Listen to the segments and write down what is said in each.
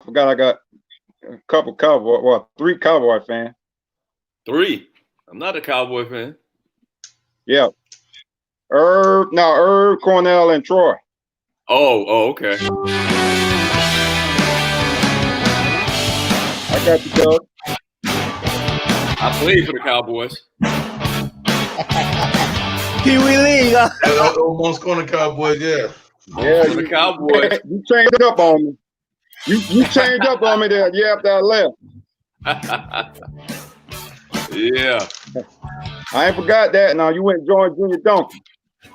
forgot I got a couple Cowboy, well, three Cowboy fans. Three. I'm not a Cowboy fan. Yeah. Herb, Cornell, and Troy. Okay. I got you, Doug. I played for the Cowboys. Pee Wee League. Almost corner Cowboys, yeah. Yeah, For the Cowboys. You changed up on me. You changed up on me there. Yeah, after I left. Yeah. I ain't forgot that. Now you went and joined Junior Donkey.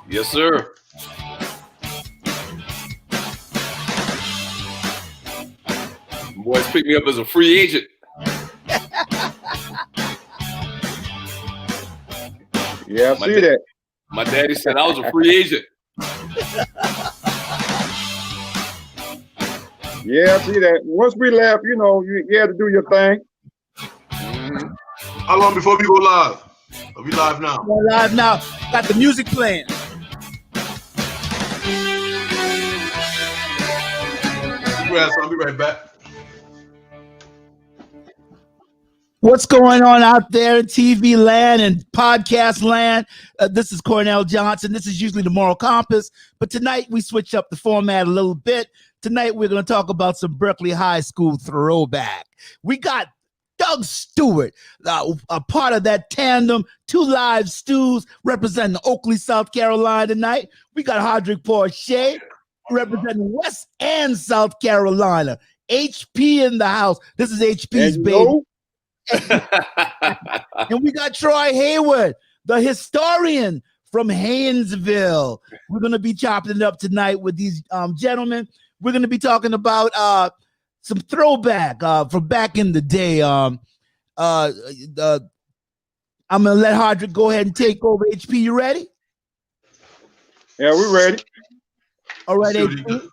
Yes, sir. Boys picked me up as a free agent. Yeah, I see that. My daddy said I was a free agent. Yeah, I see that. Once we left, you had to do your thing. Mm-hmm. How long before we go live? Are we live now? We're live now. Got the music playing. I'll be right back. What's going on out there in TV land and podcast land? This is Cornell Johnson. This is usually the Moral Compass, but tonight we switch up the format a little bit. Tonight we're going to talk about some Berkeley High School throwback. We got Doug Stewart, a part of that tandem, two live stews representing Oakley, South Carolina tonight. We got Hodrick Porche representing West and South Carolina. HP in the house. This is HP's baby. And we got Troy Hayward, the historian from Haynesville. We're going to be chopping it up tonight with these gentlemen. We're going to be talking about some throwback from back in the day. I'm going to let Hodrick go ahead and take over. HP, you ready? Yeah, we're ready. All right, HP.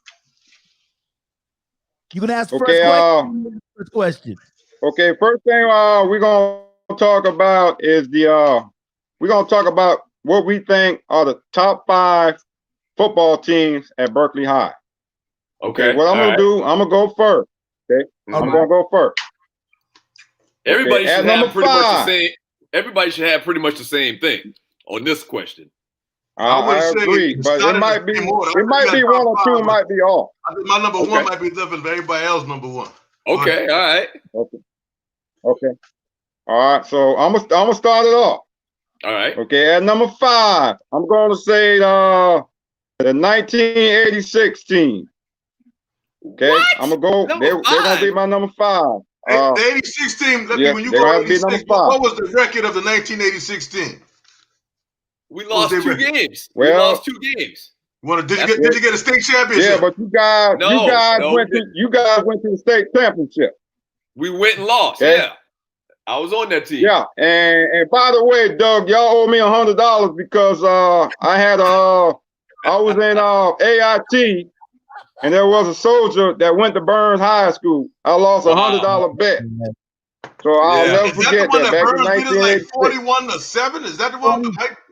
You going to ask first question? Okay, first thing we're going to talk about is we're going to talk about what we think are the top 5 football teams at Berkeley High. Okay. What I'm going to do, I'm going to go first. Okay. I'm going to go first. Everybody should have pretty much the same. Everybody should have pretty much the same thing on this question. I agree, but it might be one or two might be off. I think my number one might be different than everybody else number one. Okay, all right. Okay. All right, so I'm gonna start it off. All right. Okay, at number 5, I'm going to say the 1986 team. Okay, what? I'm gonna go. They're gonna be my number 5. The 86 team. When you go 86, what was the record of the 1986 team? We lost 2 games. Well, we lost 2 games. Did you get a state championship? Yeah, but you guys went to the state championship. We went and lost. Okay? Yeah, I was on that team. Yeah, and by the way, Doug, y'all owe me $100 because I was in AIT, and there was a soldier that went to Burns High School. I lost $100 bet. So I'll never forget that. Back in 1986. 41-7. Is that the one?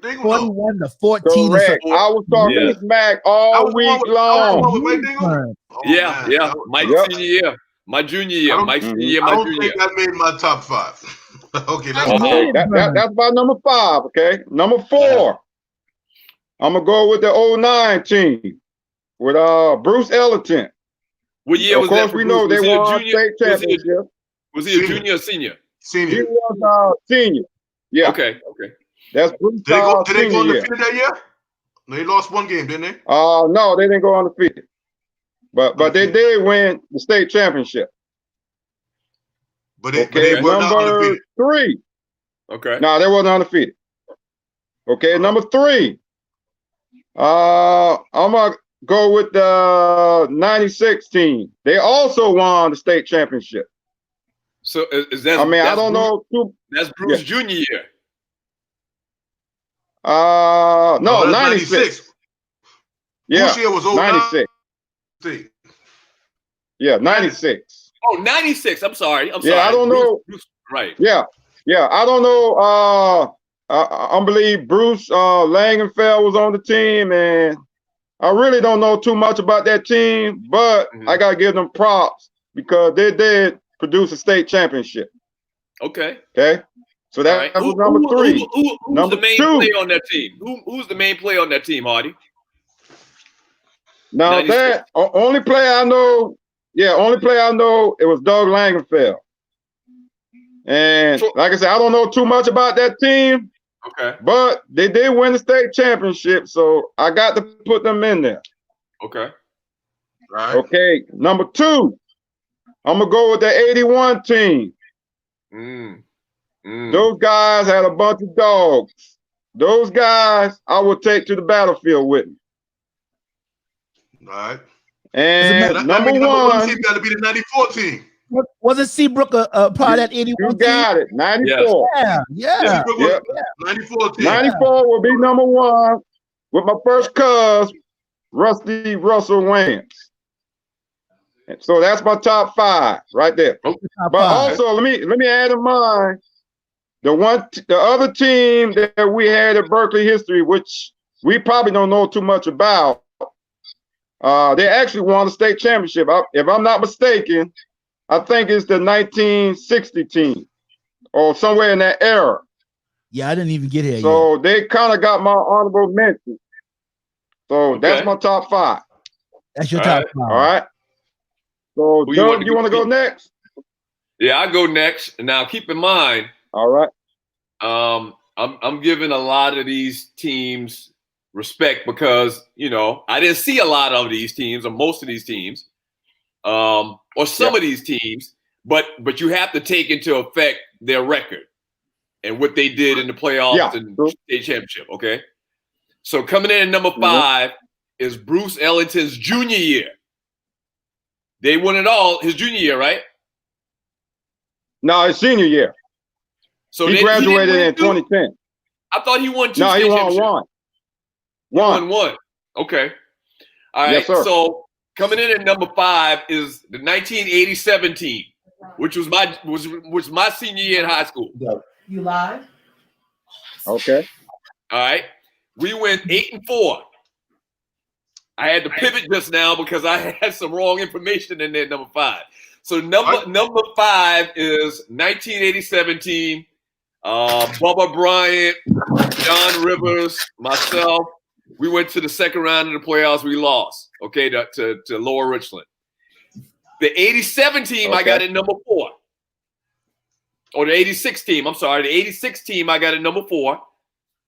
41-14. Correct. I was talking smack all week long. Yeah. Mike senior year, my junior year, Mike senior year, my junior year. I don't think that made my top 5. Okay, that's my number 5. Okay, number 4. I'm gonna go with the 09 team with Bruce Ellington. What year was that? Of course, we know they won state championship. Was he a junior or senior? Senior. He was senior. Yeah. Okay. That's Bruce. Did they go undefeated that year? They lost 1 game, didn't they? No, they didn't go undefeated. But they did win the state championship. But they were not undefeated. 3. Okay. No, they wasn't undefeated. Okay, number 3. I'm gonna go with the 96 team. They also won the state championship. So is that? I mean, I don't know. That's Bruce junior year. No, 96. Yeah, Bruce year was 96. Yeah, 96. Oh, 96. I'm sorry. Yeah, I don't know. Bruce, right. Yeah. I don't know. I believe Bruce Langenfeld was on the team, and I really don't know too much about that team, but I gotta give them props because they did produce a state championship. Okay. Okay. So that right. was number 3. Who's number the main 2 player on that team? Who's the main player on that team, Hardy? Now 96. that only player I know, it was Doug Langenfeld. And like I said, I don't know too much about that team. Okay. But they did win the state championship, so I got to put them in there. Okay. Right. Okay. Number 2, I'm gonna go with the 81 team. Those guys had a bunch of dogs. Those guys I would take to the battlefield with me. All right. And number 1 team got to be the 94 team. Wasn't Seabrook a part of that 81 You got it. 94. Yeah. 94 team. 94 will be number 1 with my first cuz, Rusty Russell Wayans. And so that's my top 5 right there. But also let me add in mind the other team that we had at Berkeley history, which we probably don't know too much about. They actually won the state championship. If I'm not mistaken, I think it's the 1960 team or somewhere in that era. Yeah, I didn't even get here so yet. They kind of got my honorable mention. So that's my top 5. That's your top 5. All right. So Doug, you want to go next? Yeah, I go next. Now keep in mind. All right. I'm giving a lot of these teams respect because I didn't see a lot of these teams or most of these teams. Or some of these teams, but you have to take into effect their record and what they did in the playoffs and state championship. Okay, so coming in at number 5 is Bruce Ellington's junior year. They won it all his junior year, right? No, his senior year. So he graduated in 2010. I thought he won 2 No, state he won championships. One. Okay. All right. Yes, sir. So coming in at number 5 is the 1987 team, which was my senior year in high school. You live? Okay. All right. We went 8-4. I had to pivot just now because I had some wrong information in there. Number 5. So number 5 is 1987 team. Bubba Bryant, John Rivers, myself. We went to the second round of the playoffs. We lost, okay, to Lower Richland. The 87 team, I got at number 4. Or the 86 team, I'm sorry. The 86 team, I got at number 4.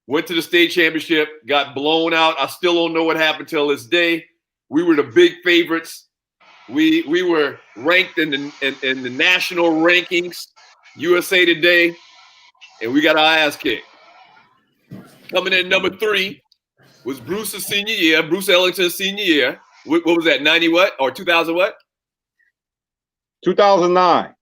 Went to the state championship, got blown out. I still don't know what happened till this day. We were the big favorites. We were ranked in the national rankings, USA Today, and we got our ass kicked. Coming in number 3 was Bruce's senior year, Bruce Ellington's senior year. What was that, 90 what? Or 2000 what? 2009.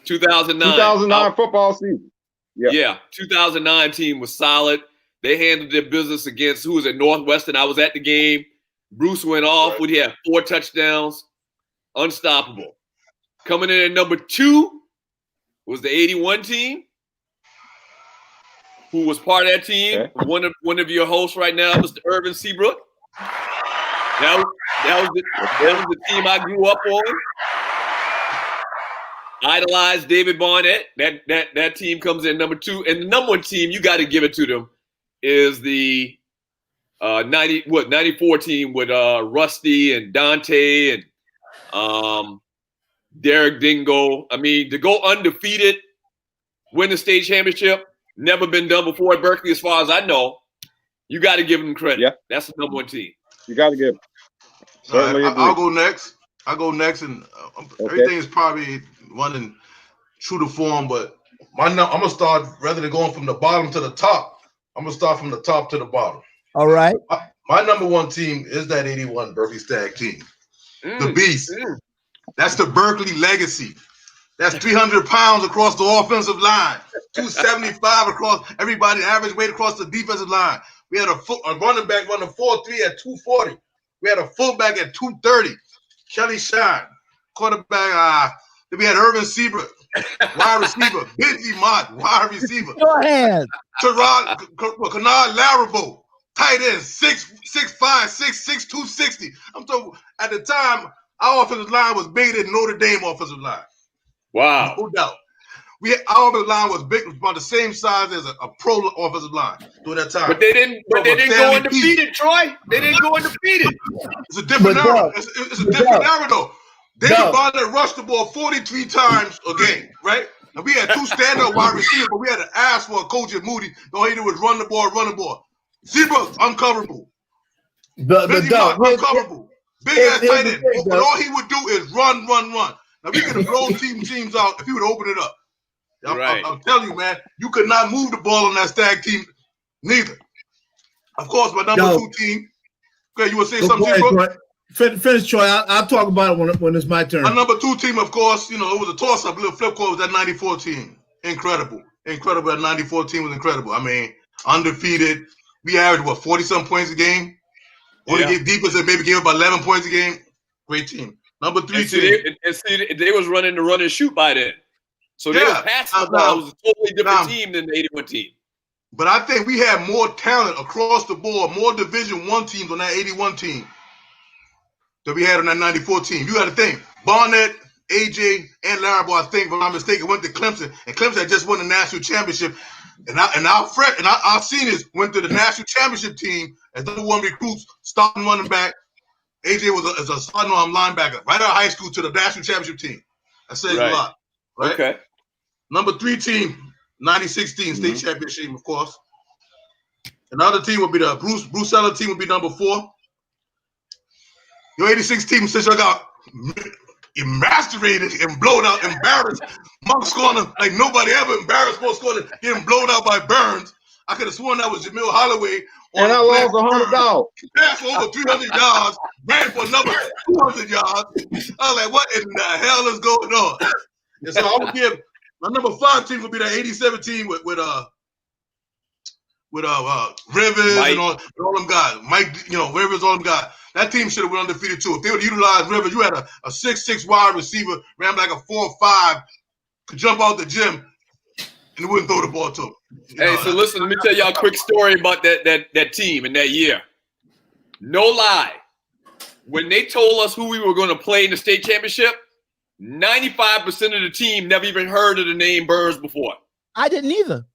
2009. 2009 football season. Yeah, 2009 team was solid. They handled their business against who was at Northwestern. I was at the game. Bruce went off. He had 4 touchdowns. Unstoppable. Coming in at number 2 was the 81 team, who was part of that team. Okay. One of your hosts right now, Mr. Irvin Seabrook. That was the team I grew up on. Idolized David Barnett. That team comes in number 2. And the number 1 team, you got to give it to them, is the 94 team with Rusty and Dante and Derek Dingo. I mean, to go undefeated, win the state championship, never been done before at Berkeley as far as I know. You got to give them credit. Yeah. That's the number 1 team. You got to give them. Right, I'll go next. And everything is probably running true to form, but I'm going to start, rather than going from the bottom to the top, I'm going to start from the top to the bottom. All right. My number 1 team is that 81 Berkeley Stag team. The Beast. That's the Berkeley legacy. That's 300 pounds across the offensive line, 275 across everybody, average weight across the defensive line. We had a running back running 4.3 at 240. We had a fullback at 230. Kelly Shine, quarterback. Then we had Irvin Seabrook, wide receiver. Benji Mott, wide receiver. Go ahead. Kennard Larrabo, tight end, 6'5", 6'6", 260. I'm talking at the time. Our offensive line was bigger than Notre Dame offensive line. Wow. No doubt. Our offensive line was big, about the same size as a pro offensive line during that time. But they didn't go undefeated, Troy. They didn't go undefeated. It's a different era. It's a different era, though. David Barnett rushed the ball 43 times a game, right? Now, we had 2 stand-up wide receivers, but we had to ask for a coach at Moody. All he did was run the ball. Seabrook, uncoverable. Uncoverable. Big-ass tight end. But all he would do is run. Now, we could have blown teams out if he would open it up. I'm telling you, man, you could not move the ball on that Stag team, neither. Of course, my number 2 team. Okay, you were saying something, Seabrook? Finish, Troy. I'll talk about it when it's my turn. My number 2 team, of course, it was a toss-up. Little flip court was that 94 team. Incredible. That 94 team was incredible. I mean, undefeated. We averaged, 40-some points a game? Only gave defense that maybe gave about 11 points a game. Great team. Number 3 team. They was running the run and shoot by then. So they were passing the ball. It was a totally different team than the 81 team. But I think we had more talent across the board, more Division I teams on that 81 team that we had on that 94 team. You got to think, Barnett, AJ, and Larrabee, I think, if I'm not mistaken, went to Clemson, and Clemson had just won the national championship. And our seniors went to the national championship team as number 1 recruits, starting running back. AJ was a starting linebacker, right out of high school to the national championship team. That says a lot, right? Okay. Number 3 team, 96 state championship, of course. Another team would be the Bruce Eller team would be number 4. Your 86 team, since y'all got emasculated and blown out, embarrassed, Monk scoring like nobody ever embarrassed Monk scoring, getting blown out by Burns. I could have sworn that was Jamil Holloway. And I lost $100. Passed for over 300 yards, ran for another 200 yards. I was like, what in the hell is going on? And so I would give my number 5 team would be the 87 team with Rivers Mike. and all them guys. Mike, Rivers, all them guys. That team should have went undefeated too. If they would utilize Rivers, you had a 6'6" wide receiver, ran like a 4'5", could jump out the gym, and wouldn't throw the ball to him. Hey, so listen, let me tell y'all a quick story about that team in that year. No lie. When they told us who we were going to play in the state championship, 95% of the team never even heard of the name Burns before. I didn't either.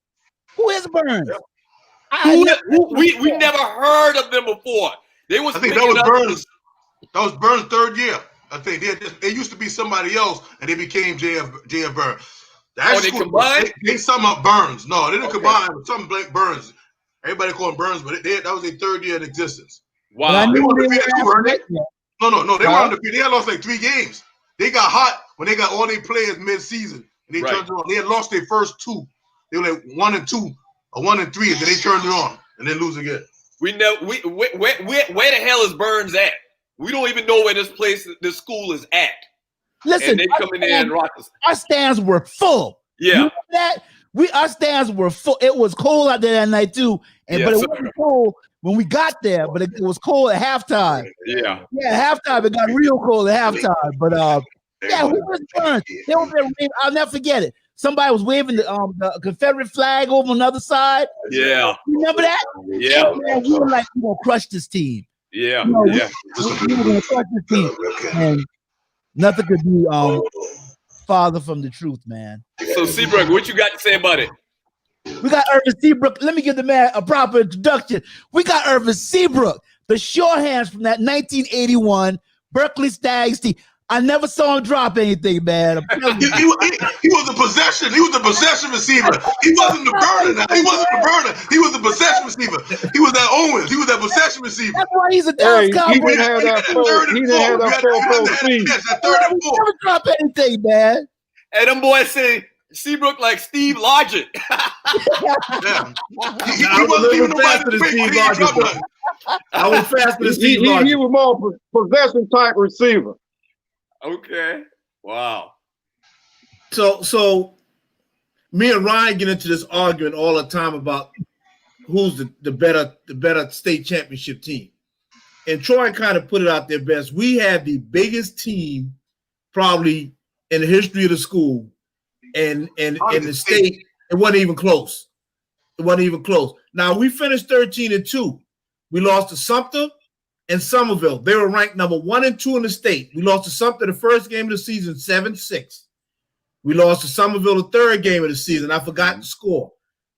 Who is Burns? We never heard of them before. I think that was Burns. That was Burns' 3rd year. I think they used to be somebody else, and they became JF Burns. They combined? They sum up Burns. No, they didn't combine. But something like Burns. Everybody called him Burns, but that was their 3rd year in existence. Wow. They were undefeated too, weren't they? No. They were undefeated. They had lost like 3 games. They got hot when they got all their players mid-season, and they turned it on. They had lost their first 2. They were like 1-2 or 1-3, and then they turned it on and then lose again. Where the hell is Burns at? We don't even know where this school is at. Listen, and they come in there and rock us. Our stands were full. Yeah. You know that? Our stands were full. It was cold out there that night too, but it wasn't cold when we got there. But it was cold at halftime. Yeah. Yeah, halftime it got real cold at halftime. But who was Burns? They were there. I'll never forget it. Somebody was waving the Confederate flag over on the other side. Yeah. You remember that? Yeah. Man, we were like, we're going to crush this team. Yeah. We were going to crush this team. And nothing could be farther from the truth, man. So, Seabrook, what you got to say about it? We got Irvin Seabrook. Let me give the man a proper introduction. We got Irvin Seabrook, the shorthands from that 1981 Berkeley Stags team. I never saw him drop anything, man. He was the possession. He was the possession receiver. He wasn't the burner. He wasn't the burner. He was the possession receiver. He was that Owens. He was that possession receiver. That's why he's a Dallas Cowboy. He didn't have that full speed. That 3rd and 4th. Never drop anything, man. And them boys say Seabrook like Steve Logic. Yeah. He wasn't even faster than Steve Logic. I was faster than Steve Logic. He was more possession type receiver. Okay. Wow. So me and Ryan get into this argument all the time about who's the better state championship team. And Troy kind of put it out there best. We had the biggest team probably in the history of the school and in the state. It wasn't even close. Now we finished 13-2. We lost to Sumter and Somerville. They were ranked number 1 and 2 in the state. We lost to Sumter the first game of the season, 7-6. We lost to Somerville the third game of the season. I forgot the score.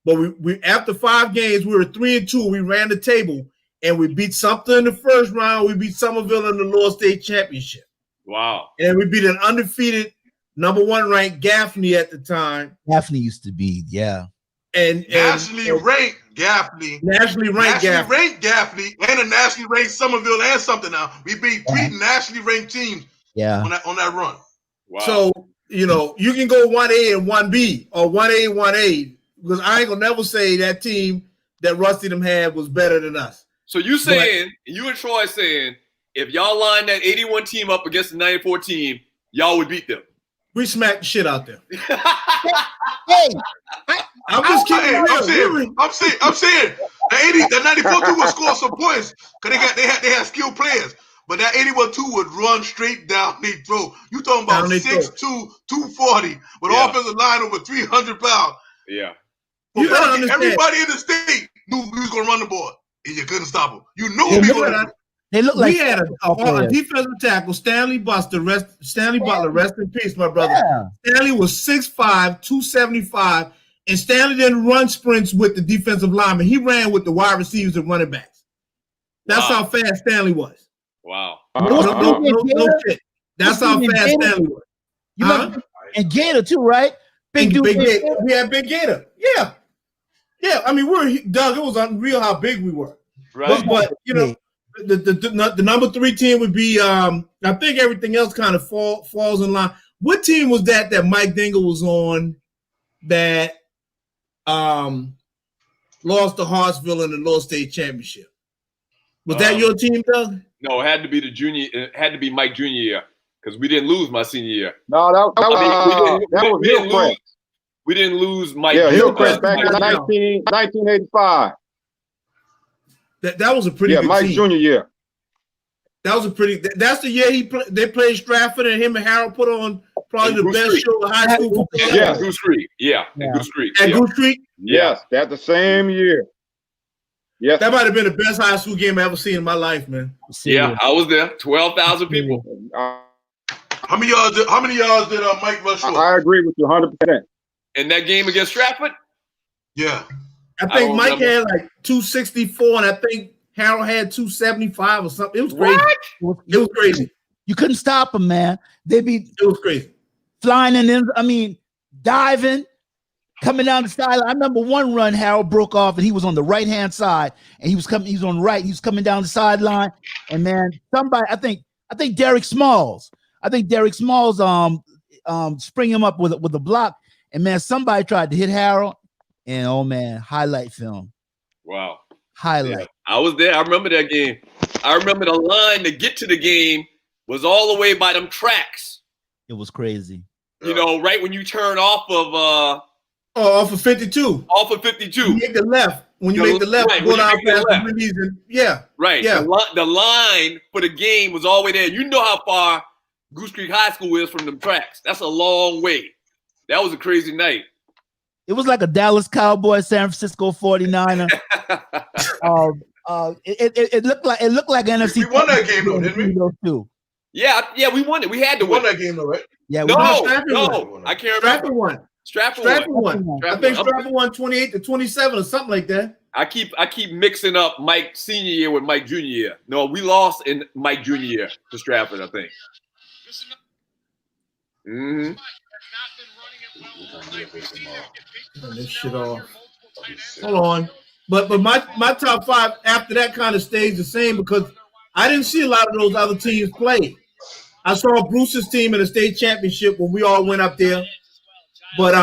But we after 5 games, we were 3 and 2. We ran the table, and we beat Sumter in the first round. We beat Somerville in the lower state championship. Wow. And we beat an undefeated number 1 ranked Gaffney at the time. Gaffney used to be, yeah. And nationally ranked Gaffney. Nationally ranked Gaffney and a nationally ranked Somerville and something now. We beat 3 nationally ranked teams on that run. Wow. So, you know, you can go 1A and 1B or 1A, 1A, because I ain't gonna never say that team that Rusty them had was better than us. So you saying, you and Troy saying, if y'all line that 81 team up against the 94 team, y'all would beat them. We smacked the shit out there. Hey, I'm just kidding. I'm saying the 94 team would score some points because they had skilled players. But that 81 2 would run straight down their throat. You talking about 6'2", 240 with offensive line over 300 pounds. Yeah. You gotta understand. Everybody in the state knew we was gonna run the ball, and you couldn't stop them. You knew we were gonna. They look like we had a defensive tackle, Stanley Butler, rest in peace, my brother. Yeah. Stanley was 6'5", 275, and Stanley didn't run sprints with the defensive lineman. He ran with the wide receivers and running backs. That's how fast Stanley was. Wow. No shit. That's how fast Stanley was. And Gator too, right? Big Gator. We had Big Gator. Yeah. Yeah. I mean, Doug, it was unreal how big we were. Right. But you know, the number 3 team would be I think everything else kind of falls in line. What team was that Mike Dingle was on that lost to Hartsville in the Lower State Championship? Was that your team, Doug? No, it had to be the junior. It had to be Mike junior year because we didn't lose my senior year. No, that was Hillcrest. We didn't lose Mike. Yeah, Hillcrest back in 1985. That was a pretty good Mike team. junior year. That was a pretty. That's the year they played Stratford, and him and Harold put on probably the best show in high school football. Yeah, Goose Creek. Yeah, Goose Creek. At Goose Creek. Yes, that's the same year. Yes, that might have been the best high school game I ever seen in my life, man. Yeah, I was there. 12,000 people. How many yards did Mike rush for? I agree with you 100%. In that game against Stratford? Yeah. I think Mike had like 264, and I think Harold had 275 or something. It was crazy. What? It was crazy. You couldn't stop them, man. It was crazy. Flying and then, diving, coming down the sideline. I remember one run Harold broke off, and he was on the right-hand side, and he was on the right. He was coming down the sideline, and man, somebody, I think Derek Smalls. Spring him up with a block, and man, somebody tried to hit Harold, and oh man, highlight film. Wow. Highlight. Yeah, I was there. I remember that game. I remember the line to get to the game was all the way by them tracks. It was crazy. You know, right when you turn off of off of 52. Off of 52. You make the left. When you make the left, right, go down past the release. Yeah. Right. Yeah. The line for the game was all the way there. You know how far Goose Creek High School is from them tracks. That's a long way. That was a crazy night. It was like a Dallas Cowboys, San Francisco 49er. It looked like NFC. We won that game though, didn't we? Too. Yeah, we won it. We had to win that game though, right? Yeah, no, I can't remember. Stratford won. I think Stratford won 28-27 or something like that. I keep mixing up Mike senior year with Mike junior year. No, we lost in Mike junior year to Stratford, I think. Mm-hmm. Turn this shit off. Hold on. But my top 5 after that kind of stays the same because I didn't see a lot of those other teams play. I saw Bruce's team in the state championship when we all went up there. But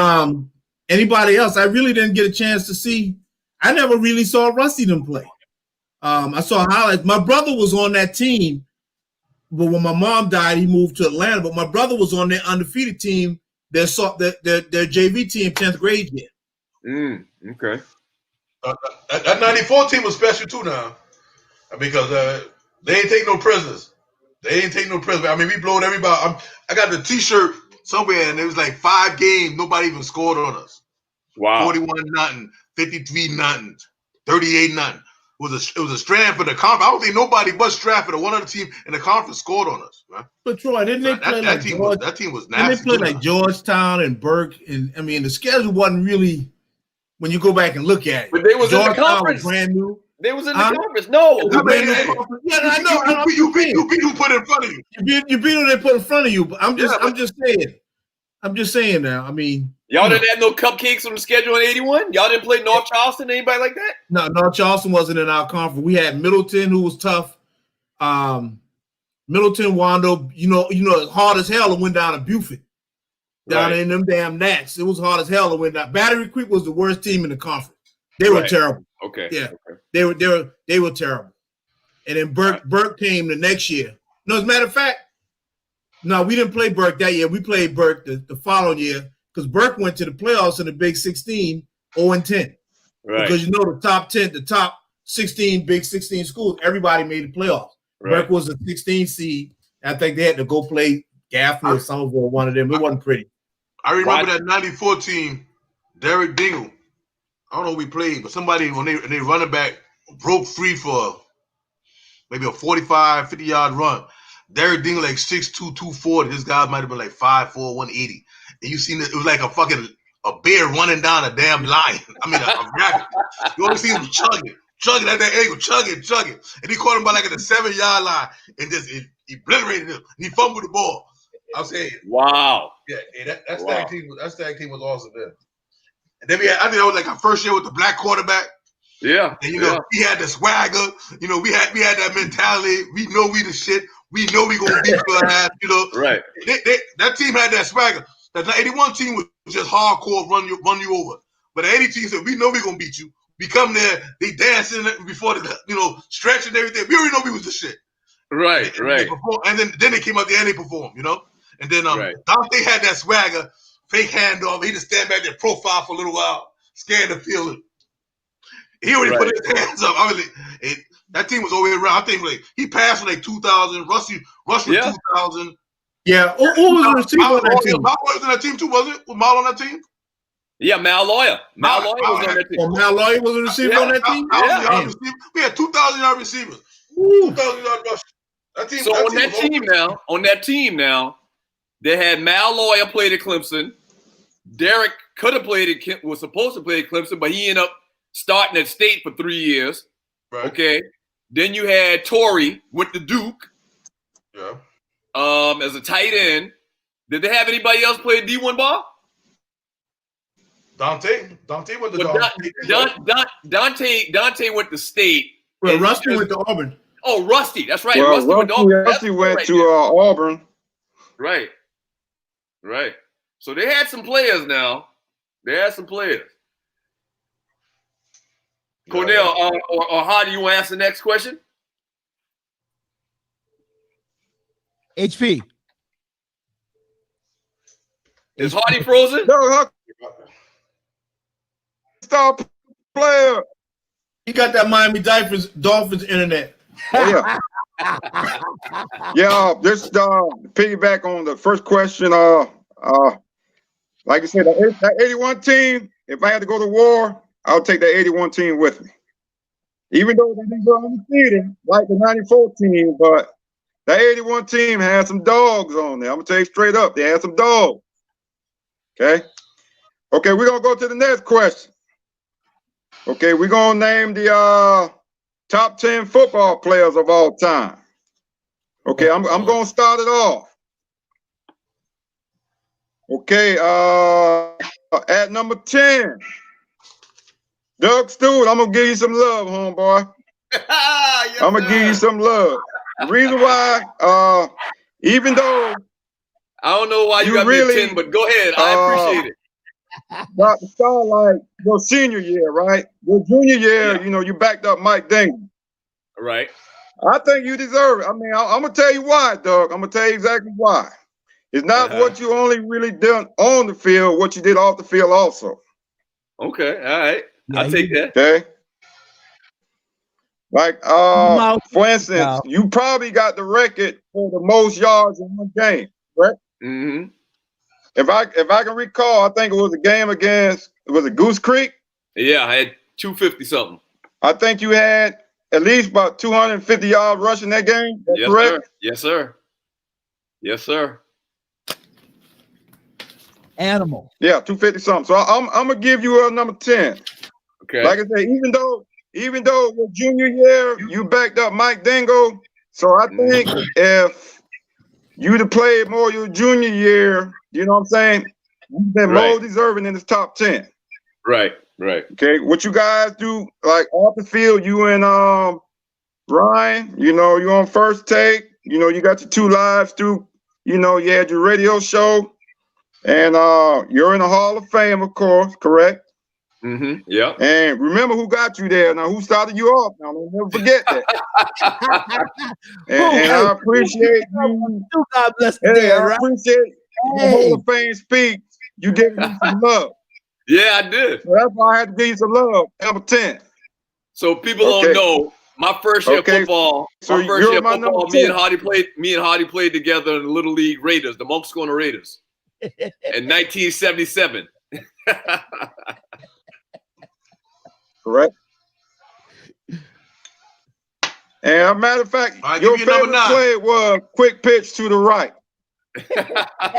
anybody else, I really didn't get a chance to see. I never really saw Rusty them play. I saw highlights. My brother was on that team, but when my mom died, he moved to Atlanta. But my brother was on their undefeated team, their JV team, 10th grade year. Okay. That 94 team was special too now, because they ain't take no prisoners. I mean, we blowed everybody. I got the T-shirt somewhere, and it was like 5 games. Nobody even scored on us. Wow. 41-0, 53-0, 38-0. it was a strand for the conference. I don't think nobody but Stratford or one other team in the conference scored on us, man. But Troy, didn't they play that team was nasty. And they played like Georgetown and Burke, and I mean the schedule wasn't really when you go back and look at it. But they was in the Georgetown conference. was brand new. They was in the conference. No, Yeah, I know. You beat who put in front of you. You beat who they put in front of you. But I'm just saying now. I mean, y'all didn't have no cupcakes on the schedule in '81. Y'all didn't play North Charleston. Anybody like that? No, North Charleston wasn't in our conference. We had Middleton, who was tough. Middleton, Wando, you know, hard as hell and went down to Buford. Down in them damn Nats. It was hard as hell and went down. Battery Creek was the worst team in the conference. They were terrible. Okay. Yeah. Okay. They were terrible. And then Burke came the next year. No, as a matter of fact, no, we didn't play Burke that year. We played Burke the following year because Burke went to the playoffs in the Big 16, 0-10. Right. Because you know the top 16 Big 16 schools, everybody made the playoffs. Right. Burke was a 16 seed. I think they had to go play Gaffney or Somerville, one of them. It wasn't pretty. I remember that 94 team, Derek Dingle. I don't know who we played, but somebody, when they running back broke free for maybe a 45, 50-yard run. Derek Dingle like 6'2", 240. This guy might have been like 5'4", 180. And you seen it was like a bear running down a damn lion. I mean, a rabbit. You only see him chugging at that angle, chugging. And he caught him by like at the 7-yard line and just he obliterated him. He fumbled the ball. I'm saying, wow. Yeah, that stag team was awesome then. And then I think that was like our first year with the black quarterback. Yeah. And he had the swagger. You know, we had that mentality. We know we the shit. We know we gonna beat your ass. You know, right? That team had that swagger. That 81 team was just hardcore, run you over. But the 80 team said, we know we gonna beat you. We come there, they dancing before the stretch and everything. We already know we was the shit. Right. And then they came out there and they performed. You know, and then Dante had that swagger. Fake handoff. He just stand back there, profile for a little while, scan the field. He already put his hands up. I mean, that team was always around. I think like he passed in like 2000. Russ was 2000. Yeah. Who was on the team on that team? Mal was on that team too, was it? Was Mal on that team? Yeah, Mal Lawyer. Mal Lawyer was on that team. Well, Mal Lawyer was a receiver on that team? We had 2,000-yard receivers. 2,000-yard rushers. On that team now, they had Mal Lawyer played at Clemson. Derek was supposed to play at Clemson, but he ended up starting at State for 3 years. Right. Okay. Then you had Torrey went to Duke. Yeah. As a tight end. Did they have anybody else play D1 ball? Dante went to Dante went to State. Well, Rusty went to Auburn. Oh, Rusty. That's right. Well, Rusty went to Auburn. Rusty went to Auburn. Right. So they had some players now. Cornell, or how do you want to ask the next question? HP. Is Hardy frozen? No, star player. He got that Miami Dolphins internet. Yeah. Just piggyback on the first question. Like I said, that 81 team, if I had to go to war, I'll take that 81 team with me. Even though they didn't go undefeated like the 94 team, but that 81 team had some dogs on there. I'm going to tell you straight up, they had some dogs. Okay, we're going to go to the next question. Okay, we're going to name the top 10 football players of all time. Okay, I'm going to start it off. Okay, at number 10, Doug Stewart. I'm going to give you some love, homeboy. I'm going to give you some love. The reason why, even though I don't know why you got me at 10, but go ahead. I appreciate it. About to start like your senior year, right? Your junior year, you backed up Mike Dingle. Right. I think you deserve it. I mean, I'm going to tell you why, Doug. I'm going to tell you exactly why. It's not what you only really done on the field, what you did off the field also. Okay, all right. I'll take that. Okay. Like, for instance, you probably got the record for the most yards in one game, right? Mm-hmm. If I can recall, I think it was a game against, was it Goose Creek? Yeah, I had 250 something. I think you had at least about 250 yards rushing that game. That's correct? Sir. Yes, sir. Yes, sir. Animal. Yeah, 250 something. So I'm gonna give you a number 10. Okay. Like I said, even though your junior year you backed up Mike Dingo, so I think if you'd have played more your junior year, you know what I'm saying, you've been more deserving in this top 10. Right. Okay, what you guys do, like off the field, you and Ryan, you know, you on First Take, you know, you got your 2 lives through, you know, you had your radio show, and you're in the Hall of Fame, of course, correct? Mm-hmm. Yeah. And remember who got you there. Now, who started you off? Now, don't never forget that. and I appreciate you. God bless the Hey, day, I right? appreciate the Hall of Fame speech. You giving me some love. Yeah, I did. So that's why I had to give you some love. Number 10. So people don't know. My first year of football. So my first year of football. number Me 10. and Hardy played together in the Little League Raiders, the Monks Corner Raiders, in 1977. Correct. And as a matter of fact, your favorite play was quick pitch to the right.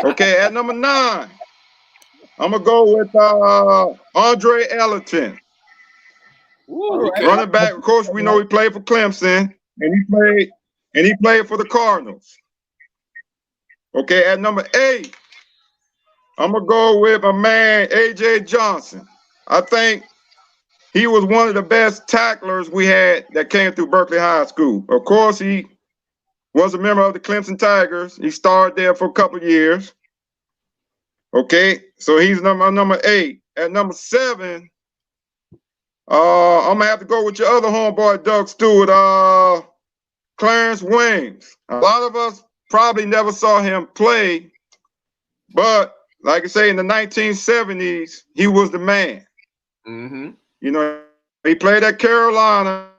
Okay, at number 9, I'm gonna go with Andre Ellington. Ooh, okay. Running back. Of course, we know he played for Clemson, and he played for the Cardinals. Okay, at number 8, I'm gonna go with my man AJ Johnson. I think he was one of the best tacklers we had that came through Berkeley High School. Of course, he was a member of the Clemson Tigers. He starred there for a couple of years. Okay, so he's number 8. At number 7, I'm gonna have to go with your other homeboy, Doug Stewart, Clarence Williams. A lot of us probably never saw him play, but like I say, in the 1970s, he was the man. Mm-hmm. You know, he played at Carolina.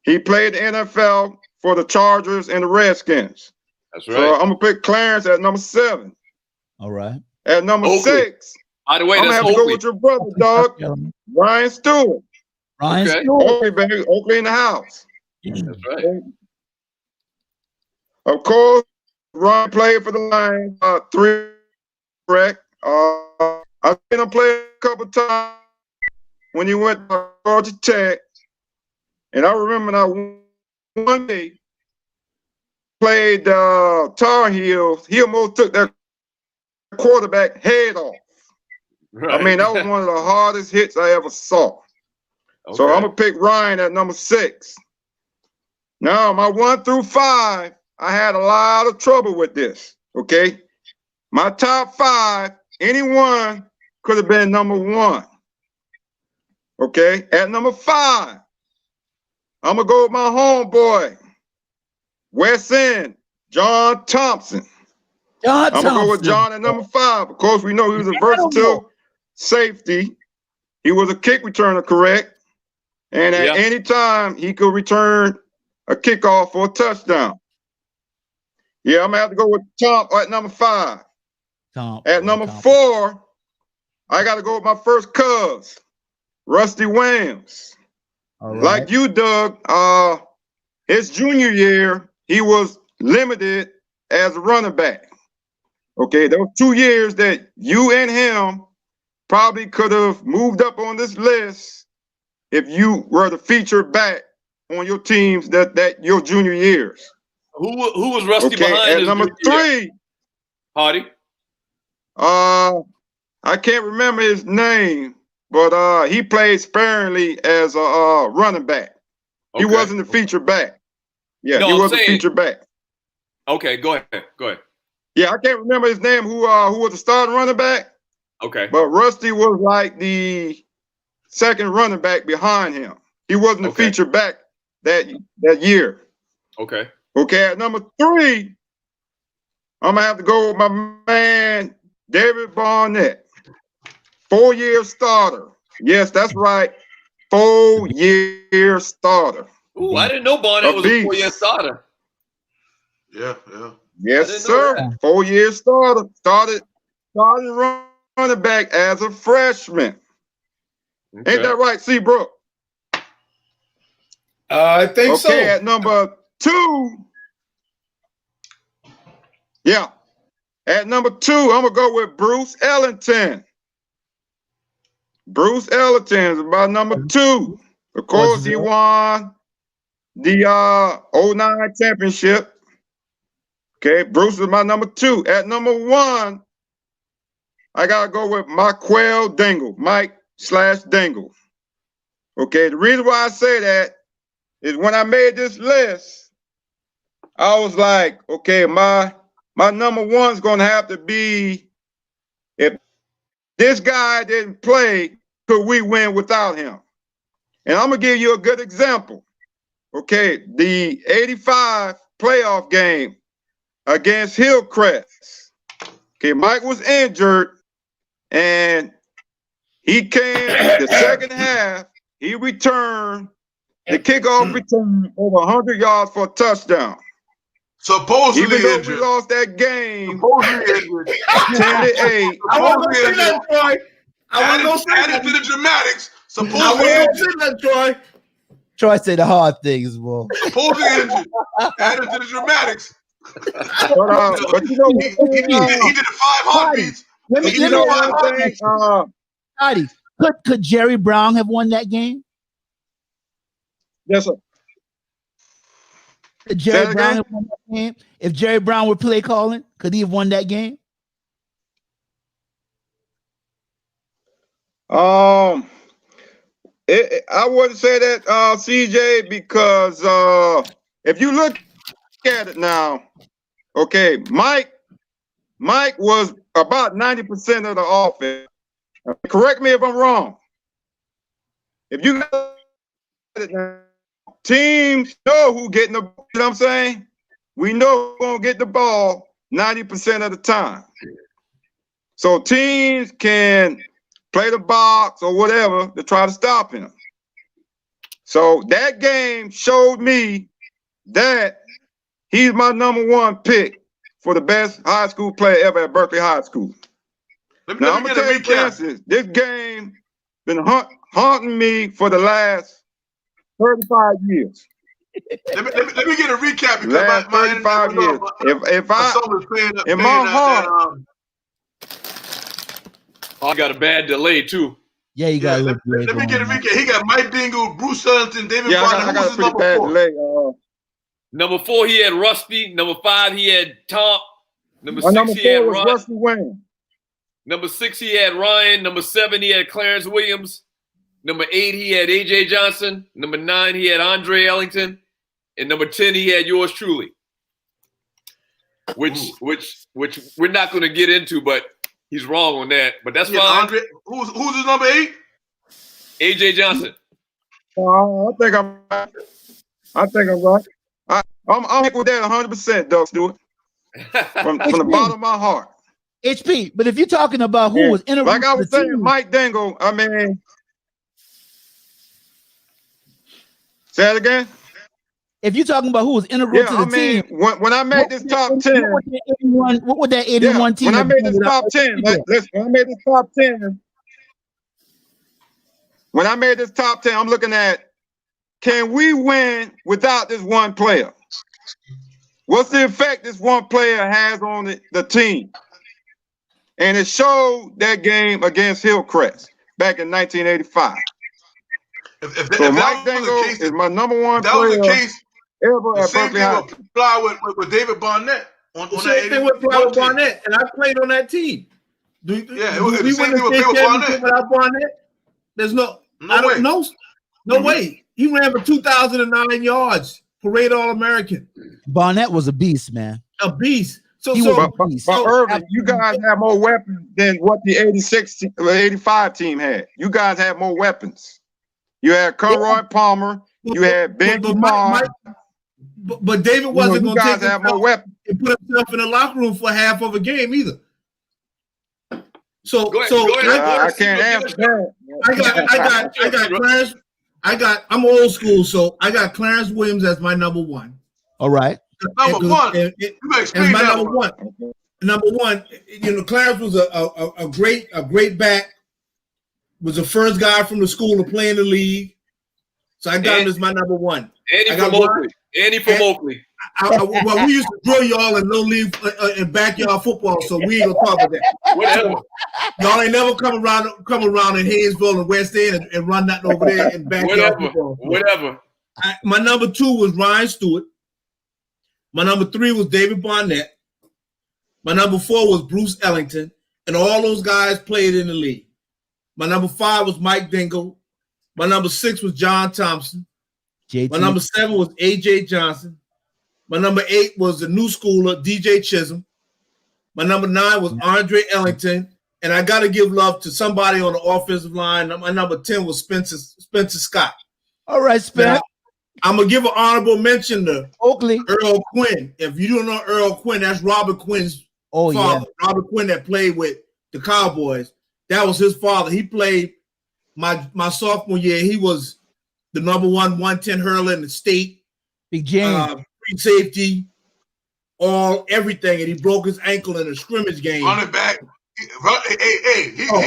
He played the NFL for the Chargers and the Redskins. That's right. So I'm gonna pick Clarence at number 7. All right. At number 6, by the way, I'm gonna have to go with your brother, dog, Ryan Stewart. Ryan Stewart. Oakley, baby. Oakley in the house. That's right. Of course, Ryan played for the Lions 3, correct? I've seen him play a couple times when he went to Georgia Tech. And I remember now one day played Tar Heels. He almost took that quarterback head off. Right. I mean, that was one of the hardest hits I ever saw. Okay. So I'm gonna pick Ryan at number 6. Now, my 1 through 5, I had a lot of trouble with this. Okay, my top 5, anyone could have been number 1. Okay, at number 5, I'm gonna go with my homeboy, West End, John Thompson. I'm gonna go with John at number 5. Of course, we know he was a versatile safety. He was a kick returner, correct? And at any time, he could return a kickoff for a touchdown. Yeah, I'm gonna have to go with Tom at number 5. At number 4, I gotta go with my first cuz, Rusty Williams. Right. Like you, Doug, his junior year, he was limited as a running back. Okay, those 2 years that you and him probably could have moved up on this list if you were the featured back on your teams that your junior years. Who was Rusty behind? At number 3, Hardy. I can't remember his name, but he played sparingly as a running back. He wasn't the featured back. Yeah, no, he wasn't the featured back. Okay, go ahead. Yeah, I can't remember his name. Who was the starting running back? Okay. But Rusty was like the second running back behind him. He wasn't the featured back that year. Okay. Okay, at number 3, I'm gonna have to go with my man David Barnett, 4-year starter. Yes, that's right, 4-year starter. Ooh, I didn't know Barnett was a 4-year starter. Yeah. Yes, sir. 4-year starter. Started running back as a freshman. Okay. Ain't that right, Seabrook? I think so. Okay, at number 2. Yeah. At number 2, I'm going to go with Bruce Ellington. Bruce Ellington is my number 2. Of course, he won the 09 championship. Okay, Bruce is my number 2. At number 1, I got to go with Marquel Dingle, Mike/Dingle. Okay, the reason why I say that is when I made this list, I was like, okay, my number 1's going to have to be, if this guy didn't play, could we win without him? And I'm going to give you a good example. Okay, the 85 playoff game against Hillcrest. Okay, Mike was injured, and he came the second half. He returned the kickoff return over 100 yards for a touchdown. Supposedly Even though injured. we lost that game, Supposedly injured. 10-8. I want to say that, Troy. Added to the dramatics. I Supposedly want to injured. say that, Troy. Troy said the hard things, boy. Supposedly injured. Added to the dramatics. But you know He did the 5 heartbeats. Let me He give did you the 5 one heartbeats. thing. Could Jerry Brown have won that game? Yes, sir. Could Say Jerry that Brown again? have won that game? If Jerry Brown were play calling, could he have won that game? I wouldn't say that, CJ, because if you look at it now, okay, Mike was about 90% of the offense. Correct me if I'm wrong. If you look at it now, teams know who getting the ball, you know what I'm saying? We know who's going to get the ball 90% of the time. So teams can play the box or whatever to try to stop him. So that game showed me that he's my number 1 pick for the best high school player ever at Berkeley High School. Now, I'm going to tell you, for instance, this game been haunting me for the last 35 years. Let me get a recap because Last my 35 years. If my I, son was playing in my heart, I got a bad delay too. Yeah, you got. let me get a recap. He got Mike Dingle, Bruce Ellington, David yeah, Bonner. I Who got was a his pretty number bad 4? delay. Number 4, he had Rusty. Number 5, he had Tom. Number My 6, number he had 4 was Ryan. Rusty Wayne. Number 6, he had Ryan. Number 7, he had Clarence Williams. Number 8, he had AJ Johnson. Number 9, he had Andre Ellington. And number 10, he had yours truly. Which we're not going to get into, but he's wrong on that. But that's fine. Andre, who's his number 8? AJ Johnson. I think I'm right. I'm with that 100%, Doug Stewart. From the bottom of my heart. HP, but if you're talking about who was in like I was saying, Mike Dingle, I mean, say that again? If you're talking about who was integral to the team, when I made this top 10, what would that 81 team? When I made this top 10, when I made this top 10, when I made this top 10, I'm looking at, can we win without this one player? What's the effect this one player has on the team? And it showed that game against Hillcrest back in 1985. So Mike Dingle is my number 1 player. That was the case. Ever the at same Berkeley thing High. would apply with David Barnett on The that same thing with Barnett, and I played on that team. Yeah, it was the same thing with Barnett. Without Barnett, there's no way. No way. He ran for 2,009 yards, parade All-American. Barnett was a beast, man. A beast. But Irvin, you guys have more weapons than what the 85 team had. You guys have more weapons. You had Conroy Palmer. You had Ben Mike. But David wasn't going to take have more weapons and put himself in the locker room for half of a game either. So I can't answer that. I got Clarence. I'm old school, so I got Clarence Williams as my number 1. All right. Number 1. You explain my that number 1. Number 1, Clarence was a great back. Was the first guy from the school to play in the league. So I got him as my number one. Andy from Oakley. Andy from Oakley. Well, we used to drill y'all in little league and backyard football, so we ain't gonna talk about that. Whatever. Y'all ain't never come around in Hayesville and West End and run nothing over there in backyard football. Whatever. My number 2 was Ryan Stewart. My number 3 was David Barnett. My number 4 was Bruce Ellington, and all those guys played in the league. My number 5 was Mike Dingle. My number 6 was John Thompson. JT. My number 7 was A.J. Johnson. My number 8 was the new schooler, DJ Chisholm. My number 9 was Andre Ellington. And I got to give love to somebody on the offensive line. My number 10 was Spencer Scott. All right, Spencer. I'm going to give an honorable mention to Oakley. Earl Quinn. If you don't know Earl Quinn, that's Robert Quinn's father. Yeah. Robert Quinn that played with the Cowboys. That was his father. He played my sophomore year. He was the number 110 hurler in the state. Big James. Free safety, everything. And he broke his ankle in a scrimmage game. Running back. He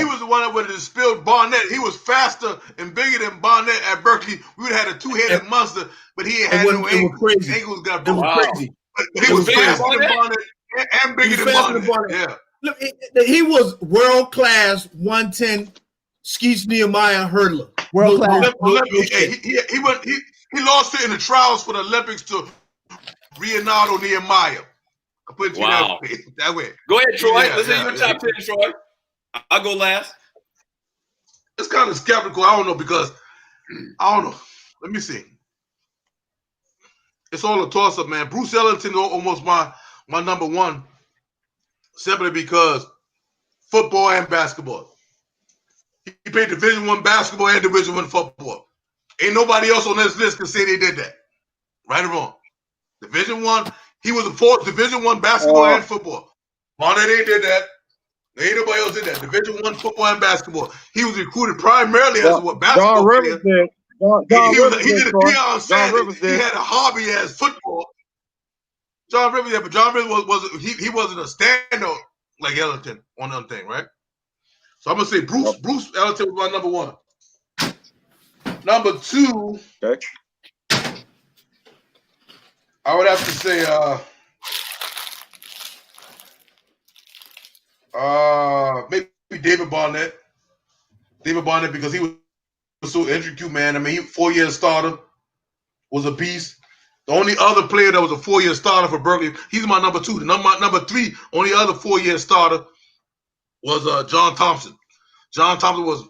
was the one that would have spilled Barnett. He was faster and bigger than Barnett at Berkeley. We would have had a two-headed monster, but he had no ankles. His ankles got broken. It was crazy. But he was faster than Barnett and bigger than Barnett. Yeah. Look, he was world-class 110 Skeets Nehemiah hurdler. World-class. He lost it in the trials for the Olympics to Leonardo Nehemiah. I put it that way. Go ahead, Troy. Let's hear your top 10, Troy. I'll go last. It's kind of skeptical. I don't know because I don't know. Let me see. It's all a toss-up, man. Bruce Ellington almost my number one, simply because football and basketball. He played Division I basketball and Division I football. Ain't nobody else on this list can say they did that. Right or wrong. Division I. He was a fourth Division I basketball and football. Barnett ain't did that. Ain't nobody else did that. Division I football and basketball. He was recruited primarily as a basketball player. He did a Deion Sanders. He had a hobby as football. John Rivers, but John Rivers wasn't a stand-up like Ellington on that thing, right? So I'm gonna say Bruce Ellington was my number one. Number two. Okay. I would have to say maybe David Barnett. David Barnett, because he was so intricate, man. I mean, he 4-year starter, was a beast. The only other player that was a 4-year starter for Berkeley, he's my number two. Number three, only other 4-year starter was John Thompson. John Thompson was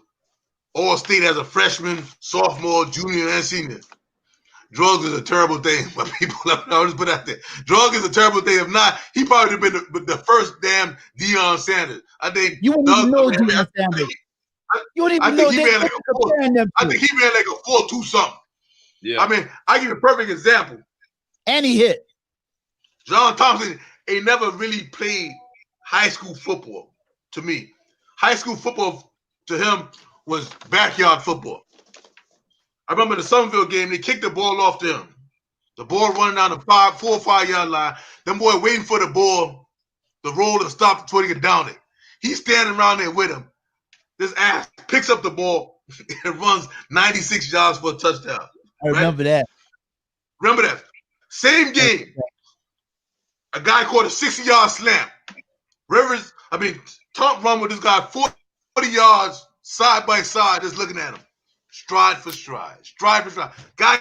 All-State as a freshman, sophomore, junior, and senior. Drugs is a terrible thing, but people, I'll just put it out there. Drugs is a terrible thing. If not, he probably would have been the first damn Deion Sanders. I think you wouldn't even know Deion Sanders. You wouldn't even know. I think he ran like a 4.2 something. Yeah. I mean, I give you a perfect example. And he hit. John Thompson ain't never really played high school football to me. High school football to him was backyard football. I remember the Somerville game, they kicked the ball off to him. The ball running down the 4 or 5 yard line. Them boy waiting for the ball, the roll and stop before they get down it. He's standing around there with him. This ass picks up the ball and runs 96 yards for a touchdown. I remember that. Remember that. Same game. A guy caught a 60-yard slam. Tom run with this guy 40 yards side by side, just looking at him. Stride for stride. Guy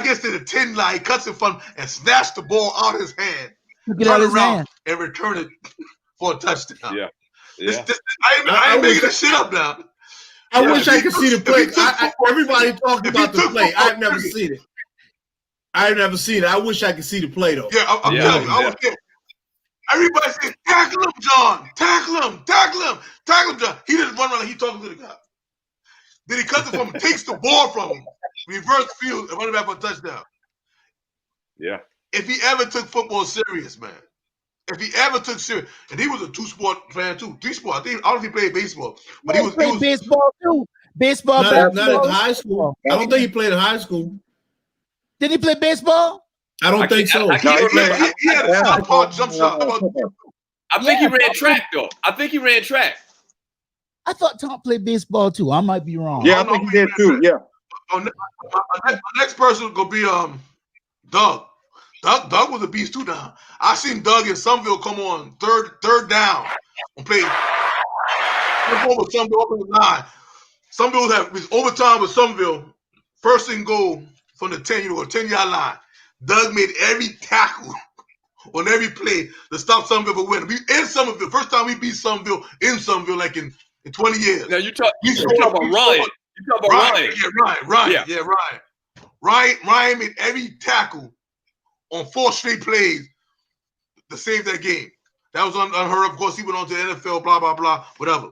gets to the 10 line, he cuts in front and snatched the ball out of his hand, turn around and return it for a touchdown. Yeah. I ain't making this shit up now. I wish I could see the play. Everybody talking about the play. I've never seen it. I wish I could see the play though. Yeah, I'm telling you. I was there. Everybody said, tackle him, John. Tackle him, John. He just run around like he talking to the guy. Then he cuts it from him, takes the ball from him, reverse field, and run it back for a touchdown. Yeah. If he ever took football serious, man. If he ever took serious, and he was a 2-sport fan too, 3-sport. I don't know if he played baseball, but he was baseball too. Baseball, not in high school. I don't think he played in high school. Did he play baseball? I don't think so. He had a southpaw jump shot. I think he ran track though. I thought Tom played baseball too. I might be wrong. Yeah, I think he did too. Yeah. My next person will be Doug. Doug was a beast too. Now I seen Doug in Somerville come on third down and play over Somerville up in the line. Somerville have overtime with Somerville. First and goal from the 10-yard line. Doug made every tackle on every play to stop Somerville from winning. We in Somerville. First time we beat Somerville in Somerville like in 20 years. Now you talk about Ryan. You talk about Ryan. Yeah, Ryan. Ryan made every tackle on 4 straight plays to save that game. That was unheard of. Of course, he went on to the NFL, blah, blah, blah, whatever.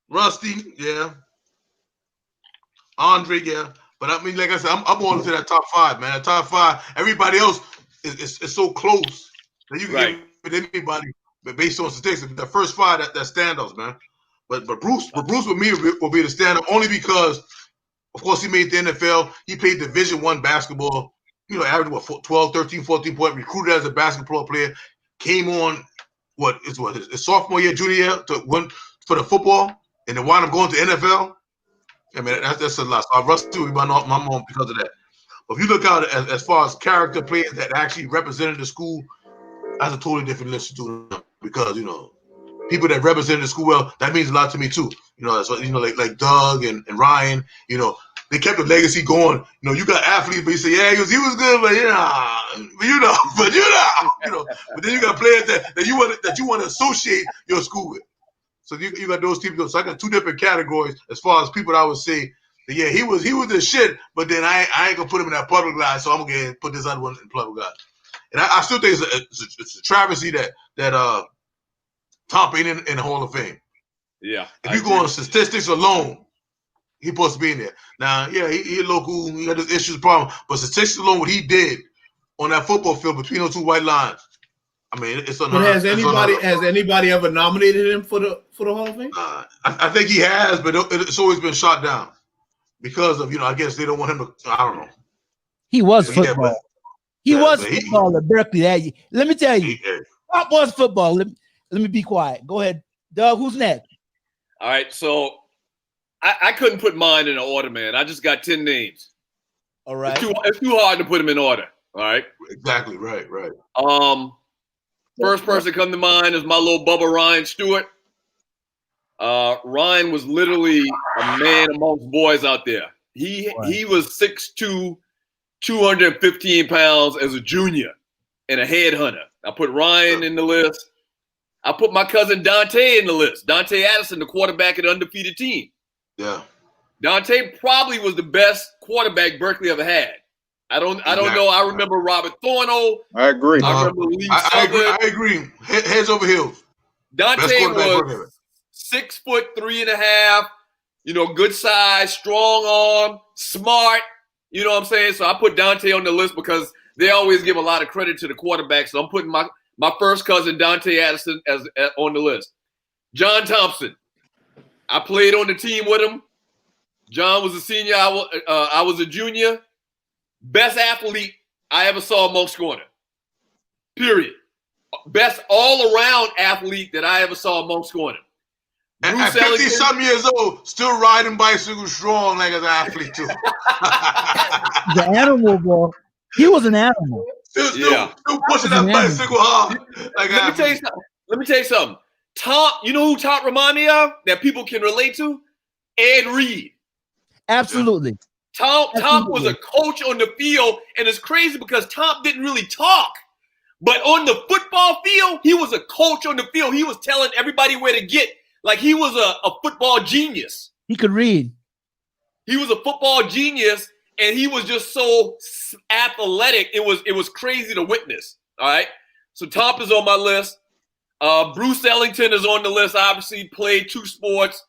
Rusty, yeah. Andre, yeah. But I mean, like I said, I'm going to that top 5, man. That top 5. Everybody else is so close that you can give it anybody, but based on statistics. The first 5 that standouts, man. But Bruce with me will be the standout only because, of course, he made the NFL. He played Division I basketball. You know, averaged 12, 13, 14 points. Recruited as a basketball player. Came on his sophomore year, junior year for the football, and then wound up going to NFL. I mean, that's a lot. So I rushed to my mom because of that. But if you look out as far as character players that actually represented the school, that's a totally different list to do because, you know, people that represented the school well, that means a lot to me too. You know, so, you know, like Doug and Ryan, you know, they kept the legacy going. You know, you got athletes, but you say, yeah, he was good, but but then you got players that you want to associate your school with. So you got those people. So I got 2 different categories as far as people that I would say, that, yeah, he was the shit, but then I ain't gonna put him in that public line, so I'm gonna put this other one in public line. And I still think it's a travesty that Tom ain't in the Hall of Fame. Yeah. If you go on statistics alone, he's supposed to be in there. Now, yeah, he local, he got this issues problem, but statistics alone, what he did on that football field between those 2 white lines, I mean, it's unheard. But has anybody ever nominated him for the Hall of Fame? I think he has, but it's always been shot down because of, you know, I guess they don't want him to. I don't know. He was football. He was football at Berkeley. Let me tell you, Pop was football. Let me be quiet. Go ahead, Doug. Who's next? All right, so I couldn't put mine in order, man. I just got 10 names. All right, it's too hard to put them in order. All right, exactly, right. First person come to mind is my little Bubba Ryan Stewart. Ryan was literally a man amongst boys out there. He was 6'2", 215 pounds as a junior and a headhunter. I put Ryan in the list. I put my cousin Dante in the list. Dante Addison, the quarterback of the undefeated team. Yeah. Dante probably was the best quarterback Berkeley ever had. I don't know. I remember Robert Thorno. I agree. I remember Lee Southern. I agree. Heads over heels. Dante was 6'3.5", you know, good size, strong arm, smart. You know what I'm saying? So I put Dante on the list because they always give a lot of credit to the quarterback. So I'm putting my first cousin Dante Addison as on the list. John Thompson. I played on the team with him. John was a senior. I was a junior. Best athlete I ever saw amongst corner. Period. Best all-around athlete that I ever saw amongst corner. At 50-something years old, still riding bicycles strong like an athlete too. The animal, bro. He was an animal. Still pushing that bicycle hard. Let me tell you something. Tom, you know who Tom remind me of that people can relate to? Ed Reed. Absolutely. Tom was a coach on the field, and it's crazy because Tom didn't really talk. But on the football field, he was a coach on the field. He was telling everybody where to get. Like he was a football genius. He could read. He was a football genius, and he was just so athletic. It was crazy to witness. All right. So Tom is on my list. Bruce Ellington is on the list. Obviously, played 2 sports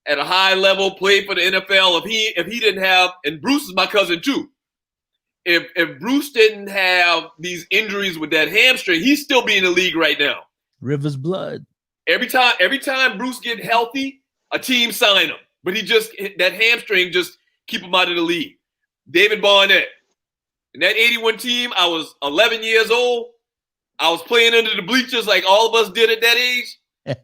at a high level. Played for the NFL. If he didn't have, and Bruce is my cousin too. If Bruce didn't have these injuries with that hamstring, he'd still be in the league right now. Rivers blood. Every time Bruce get healthy, a team sign him. But that hamstring just keep him out of the league. David Barnett. In that 81 team, I was 11 years old. I was playing under the bleachers like all of us did at that age.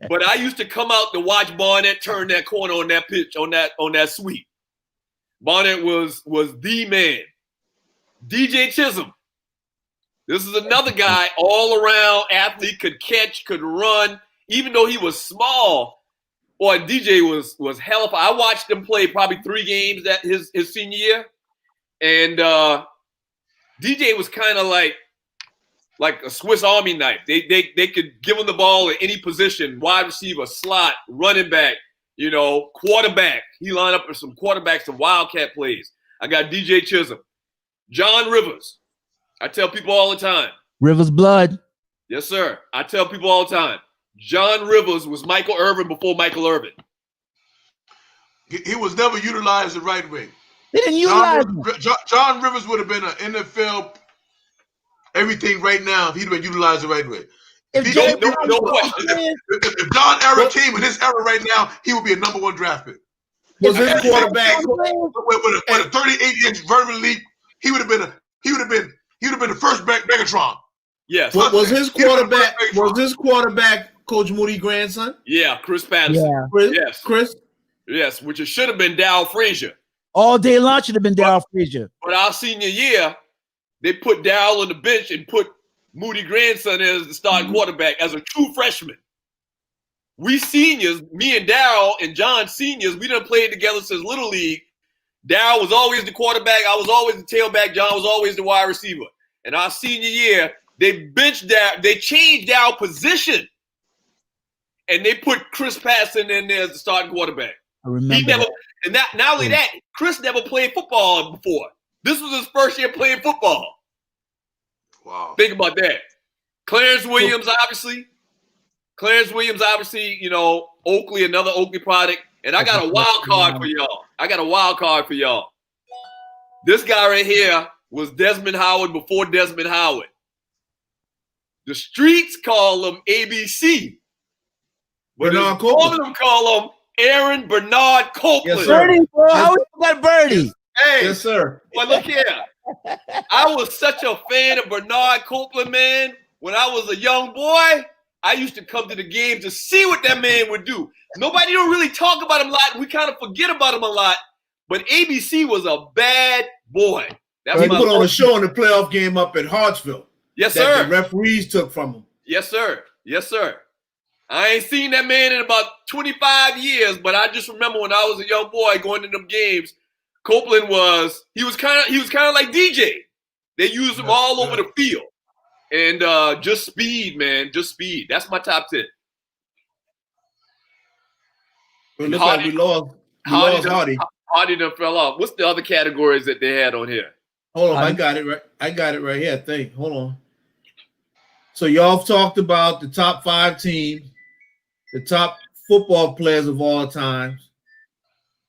But I used to come out to watch Barnett turn that corner on that pitch, on that sweep. Barnett was the man. DJ Chisholm. This is another guy, all around athlete, could catch, could run, even though he was small. Boy, DJ was hell. I watched him play probably 3 games that his senior year, and DJ was kind of like a Swiss Army knife. They could give him the ball at any position: wide receiver, slot, running back, quarterback. He lined up for some quarterbacks, some wildcat plays. I got DJ Chisholm, John Rivers. I tell people all the time. Rivers blood. Yes, sir. I tell people all the time. John Rivers was Michael Irvin before Michael Irvin. He was never utilized the right way. They didn't utilize him. John Rivers would have been an NFL everything right now if he'd been utilized the right way. No question. If John Era came in his era right now, he would be a number 1 draft pick. Was his quarterback with a 38-inch vertical leap? He would have been the first Megatron. Yes. Was his quarterback? Was his quarterback Coach Moody's grandson? Yeah, Chris Patterson. Yeah. Chris. Yes, which it should have been Dow Frazier. All day long should have been Dow Frazier. But our senior year, they put Dow on the bench and put Moody grandson as the starting quarterback as a true freshman. We seniors, me and Dow and John seniors, we done played together since Little League. Dow was always the quarterback. I was always the tailback. John was always the wide receiver. And our senior year, they benched Dow. They changed Dow position. And they put Chris Patterson in there as the starting quarterback. I remember. Not only that, Chris never played football before. This was his first year playing football. Wow. Think about that. Clarence Williams, obviously, Oakley, another Oakley product. And I got a wild card for y'all. This guy right here was Desmond Howard before Desmond Howard. The streets call him ABC. But Bernard all of them call him Aaron Bernard Copeland. Yes, sir. Birdie, bro. How is that Birdie? Hey, Yes, sir. but look here. I was such a fan of Bernard Copeland, man. When I was a young boy, I used to come to the game to see what that man would do. Nobody don't really talk about him a lot. We kind of forget about him a lot. But ABC was a bad boy. He put on a show in the playoff game up at Hartsville. Yes, that sir. The referees took from him. Yes, sir. Yes, sir. I ain't seen that man in about 25 years, but I just remember when I was a young boy going to them games, Copeland was kind of like DJ. They used him all over the field. And just speed, man. Just speed. That's my top 10. It looks like we lost Hardy. Hardy done fell off. What's the other categories that they had on here? Hold on, I got it right here, I think. Hold on. So y'all talked about the top 5 teams, the top football players of all times.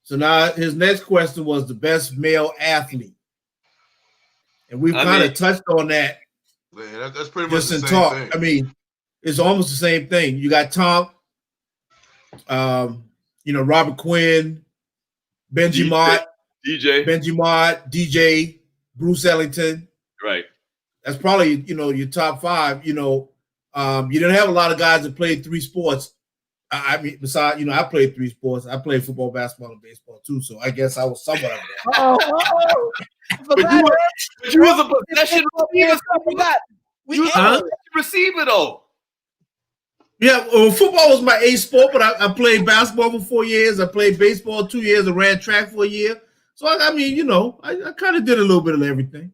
So now his next question was the best male athlete. And we've kind of touched on that. Man, that's pretty much just the in same talk. thing. I mean, it's almost the same thing. You got Tom, Robert Quinn, Benji Mott, DJ, Bruce Ellington. Right. That's probably, your top 5. You didn't have a lot of guys that played 3 sports. I mean, besides, I played 3 sports. I played football, basketball, and baseball too. So I guess I was somewhat of that. But you was a possession receiver though. Yeah, well, football was my 8th sport, but I played basketball for 4 years. I played baseball 2 years. I ran track for a year. So I mean, I kind of did a little bit of everything.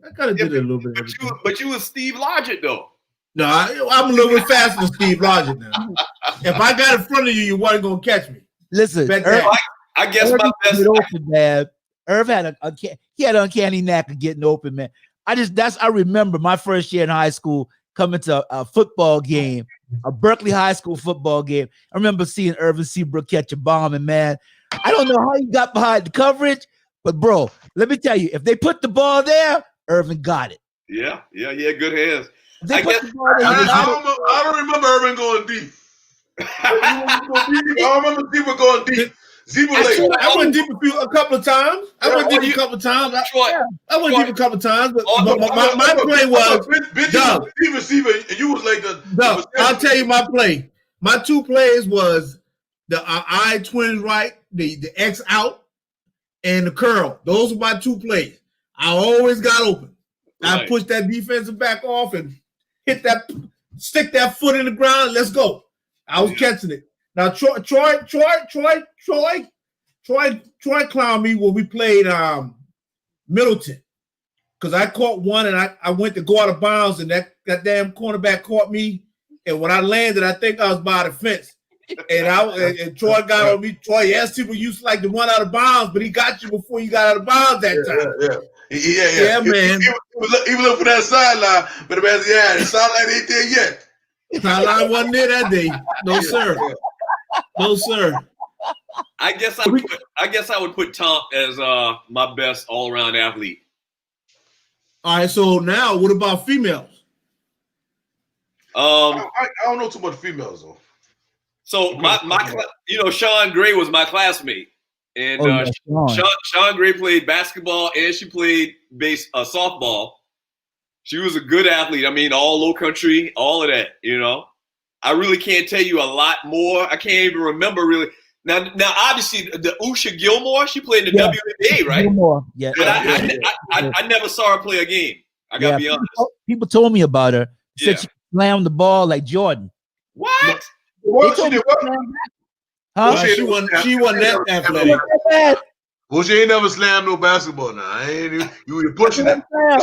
But you was Steve Logic though. No, I'm a little bit faster than Steve Logic now. If I got in front of you, you wasn't gonna catch me. Listen, I guess my best. Open, man. Irv had he had an uncanny knack of getting open, man. I remember my first year in high school coming to a football game, a Berkeley high school football game. I remember seeing Irvin Seabrook catch a bomb, and man, I don't know how he got behind the coverage, but bro, let me tell you, if they put the ball there, Irvin got it. Yeah, good hands. I don't remember Irvin going deep. I don't remember people going deep. I went deep a couple of times. I went deep a couple of times. But my play was Doug. Receiver, and you was like Doug. I'll tell you my play. My 2 plays was the I twins right, the X out, and the curl. Those are my two plays. I always got open. Right. I pushed that defensive back off and stick that foot in the ground. Let's go. I was catching it. Now Troy clowned me when we played Middleton, because I caught one and I went to go out of bounds and that damn cornerback caught me, and when I landed, I think I was by the fence. And Troy got on me. Troy, yes, people used to like to run out of bounds, but he got you before you got out of bounds that time. Yeah, man. He was looking for that sideline, but the man said, the sideline ain't there yet. Sideline wasn't there that day. No, sir. No, sir. I guess I would put Tom as my best all-around athlete. All right, so now what about females? I don't know too much females though. So Sean Gray was my classmate, and Sean Gray played basketball and she played softball. She was a good athlete. I mean, all low country, all of that. I really can't tell you a lot more. I can't even remember really. Now, obviously, the Usha Gilmore, she played in the WNBA, right? Gilmore, yeah. But I never saw her play a game. I gotta be honest. People told me about her. Said she slammed the ball like Jordan. What? She did what? Huh? Well, she wasn't that athletic. Well, she ain't never slammed no basketball now. You were pushing that one.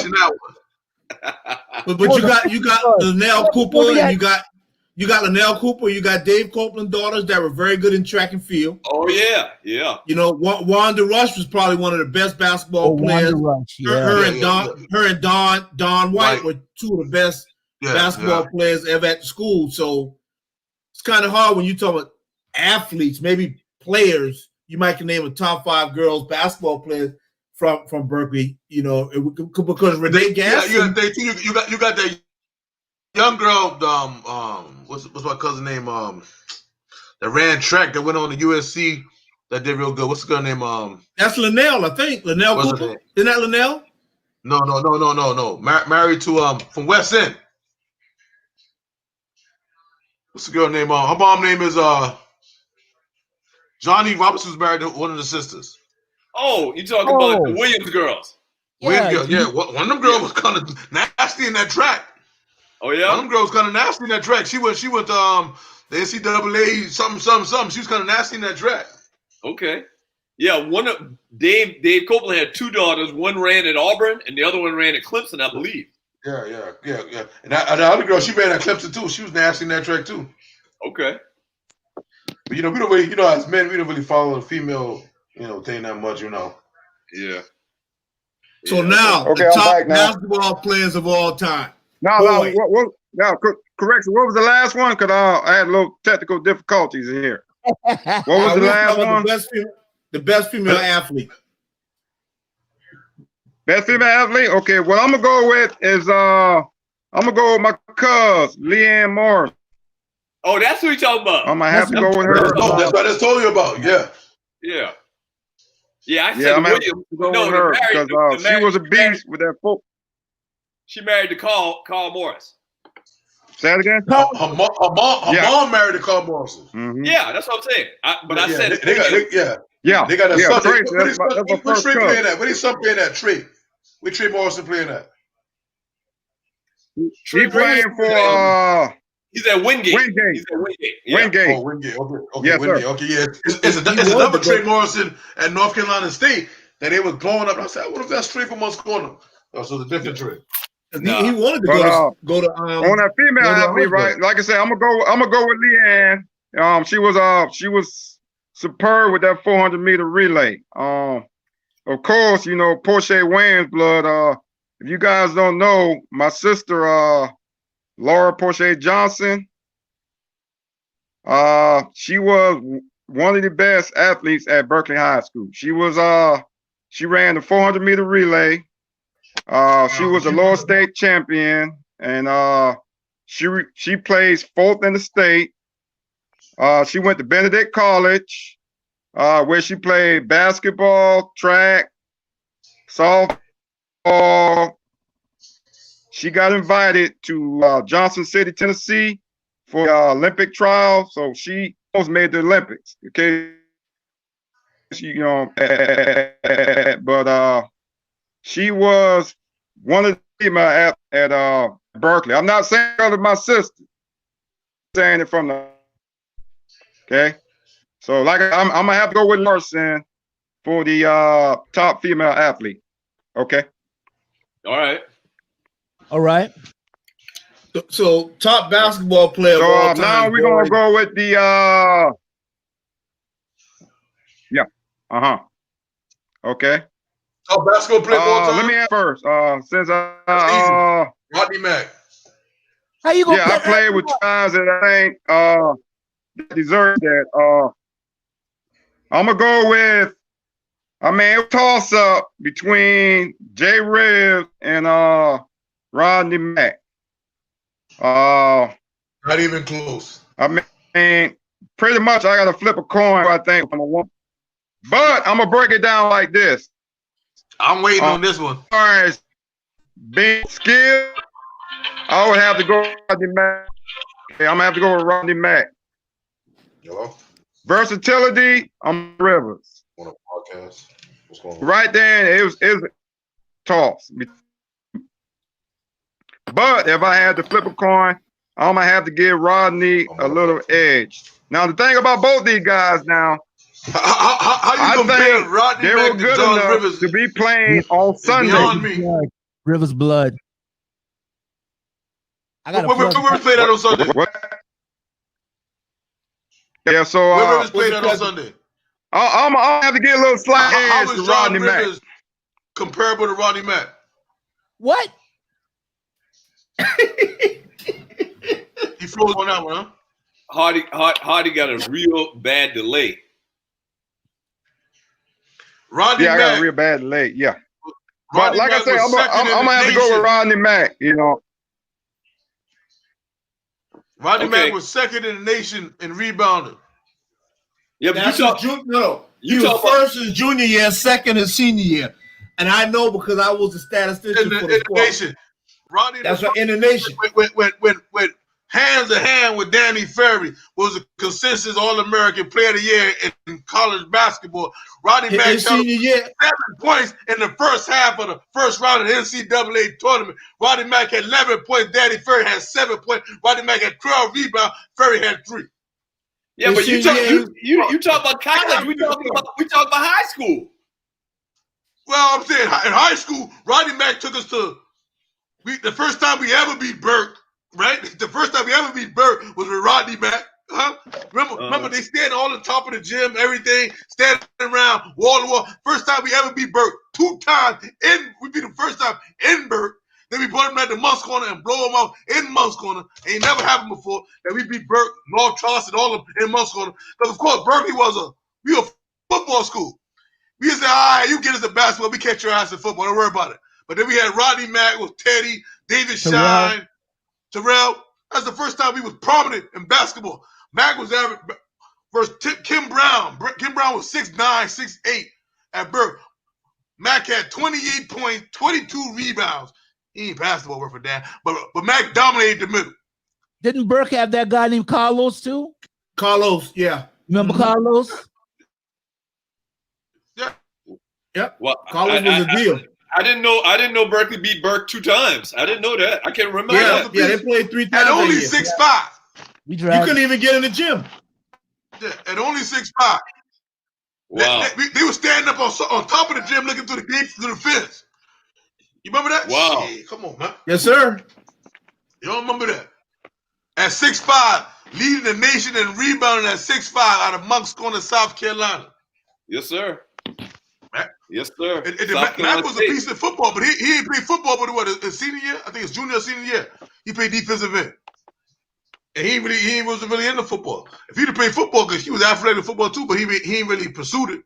But you got Linnell Cooper, and you got Linnell Cooper, you got Dave Copeland daughters that were very good in track and field. Oh yeah. Wanda Rush was probably one of the best basketball players. Rush, Her and Dawn White were two of the best basketball players ever at the school. So it's kind of hard when you talk about athletes, maybe players. You might can name a top 5 girls basketball players from Berkeley. Because Renee Gaston. You got that young girl. What's my cousin's name? That ran track that went on to USC. That did real good. What's the girl name? That's Linnell, I think. Linnell Cooper. Isn't that Linnell? No. Married to from West End. What's the girl name? Her mom name is Johnny Robinson's married to one of the sisters. Oh, you talking about the Williams girls? One of them girls was kind of nasty in that track. Oh yeah, one of them girls was kind of nasty in that track. She went the NCAA something. She was kind of nasty in that track. Okay. Yeah, one of Dave Copeland had 2 daughters. One ran at Auburn, and the other one ran at Clemson, I believe. Yeah. And the other girl, she ran at Clemson too. She was nasty in that track too. Okay. But we don't really, as men, we don't really follow the female, thing that much, Yeah. So now, the top basketball players of all time. Correction. What was the last one? Because I had a little technical difficulties in here. What was the last one? The best female athlete. Best female athlete? Okay, what I'm gonna go with is I'm gonna go with my cousin, Leanne Morris. Oh, that's who you're talking about. I'm gonna have to go with her. Oh, that's what I just told you about. Yeah. I said Williams. No, her because she was a beast with that folk. She married to Carl Morris. Say that again? Her mom married to Carl Morrison. Mm-hmm. Yeah, that's what I'm saying. I said they got that son. What's Trey playing at? What is son playing at? Trey. Where Trey Morrison playing at? He playing for he's at Wingate. He's at Wingate. Yeah. Wingate. Oh, Wingate. Okay. Yes, Wingate. Sir. Okay, yeah. It's another Trey Morrison at North Carolina State that they was blowing up. I said, what if that's Trey from West Corner? Oh, so it's a different Trey. He wanted to go to on that female athlete, right? Like I said, I'm gonna go with Leanne. She was superb with that 400-meter relay. Of course, Portia Wayne's blood. If you guys don't know, my sister, Laura Portia Johnson, she was one of the best athletes at Berkeley High School. She ran the 400-meter relay. She was a lower state champion, and she plays 4th in the state. She went to Benedict College, where she played basketball, track, softball. She got invited to Johnson City, Tennessee for Olympic trial, so she almost made the Olympics. Okay, but she was one of the female at Berkeley. I'm not saying her my sister. I'm saying it from the okay. So like I'm gonna have to go with Larson for the top female athlete. Okay. All right. All right. So top basketball player So of all time. now we're gonna go with the yeah. Okay. Top basketball player of all time. Let me ask first. Since Rodney Mack. How you gonna I played with guys that I think deserve that. I'm gonna go with. I mean, it toss up between Jay Rivers and Rodney Mack. Not even close. I mean, pretty much I gotta flip a coin, I think, from a one. But I'm gonna break it down like this. I'm waiting on this one. As far as being skilled, I would have to go with Rodney Mack. Okay, I'm gonna have to go with Rodney Mack. Hello? Versatility, I'm Rivers. On a podcast. What's going on? Right there, it was a toss. But if I had to flip a coin, I'm gonna have to give Rodney a little edge. Now the thing about both these guys now, how you compare Rodney they Mack were to good John enough Rivers to be playing on Sunday. beyond me. Rivers blood. I got Where Rivers played that on Sunday? What? Yeah, so Where Rivers played that on Sunday? I'm gonna have to get a little slight How edge is to John Rodney Mack. Rivers comparable to Rodney Mack? What? He froze on that one, huh? Hardy got a real bad delay. Rodney Yeah, I Mack. got a real bad delay. Yeah, but Rodney like Mack I said, was I'm second in gonna the have to go nation. with Rodney Mack. You know, Rodney Okay. Mack was second in the nation in rebounding. Yeah, but That's you talk. he was first his junior year, second his senior year. And I know because I was a statistician for the sport. Nation. Rodney That's right, in the nation. When hands to hand with Danny Ferry was a consensus All-American Player of the Year in college basketball. Rodney Mack His senior year, 7 points in the first half of the first round of the NCAA tournament. Rodney Mack had 11 points. Danny Ferry had 7 points. Rodney Mack had 12 rebounds. Ferry had 3. Yeah, his but you senior talk about college. We talk about high school. Well, I'm saying in high school, Rodney Mack took us to the first time we ever beat Burke, right? The first time we ever beat Burke was with Rodney Mack. Huh? Remember they stand on the top of the gym, everything, standing around wall to wall. First time we ever beat Burke, 2 times we beat him first time in Burke. Then we brought him at the Monk's Corner and blow him out in Monk's Corner. Ain't never happened before. That we beat Burke, North Charleston, all of them in Monk's Corner. Because of course Berkeley was a football school. We used to say, all right, you get us a basketball, we catch your ass in football, don't worry about it. But then we had Rodney Mack with Teddy, David Shine, Terrell. That's the first time we was prominent in basketball. Mack was average versus Kim Brown. Kim Brown was 6'9", 6'8" at Burke. Mack had 28 points, 22 rebounds. He ain't basketball worth for that. But Mack dominated the middle. Didn't Burke have that guy named Carlos too? Carlos, yeah. Remember Carlos? Yep. Well, Carlos was a deal. I didn't know Berkeley beat Burke 2 times. I didn't know that. I can't remember that. Yeah, they played 3 times. At only 6'5". You couldn't even get in the gym. Yeah, at only 6'5". Wow. They were standing up on top of the gym looking through the gate, through the fence. You remember that? Wow. Shit, come on, man. Yes, sir. You don't remember that? At 6'5", leading the nation in rebounding at 6'5" out of Monk's Corner, South Carolina. Yes, sir. Mac? Yes, sir. Mac was a piece of football, but he didn't play football, but what, his senior year? I think his junior or senior year. He played defensive end. And he wasn't really into football. If he'd have played football, because he was athletic football too, but he ain't really pursued it.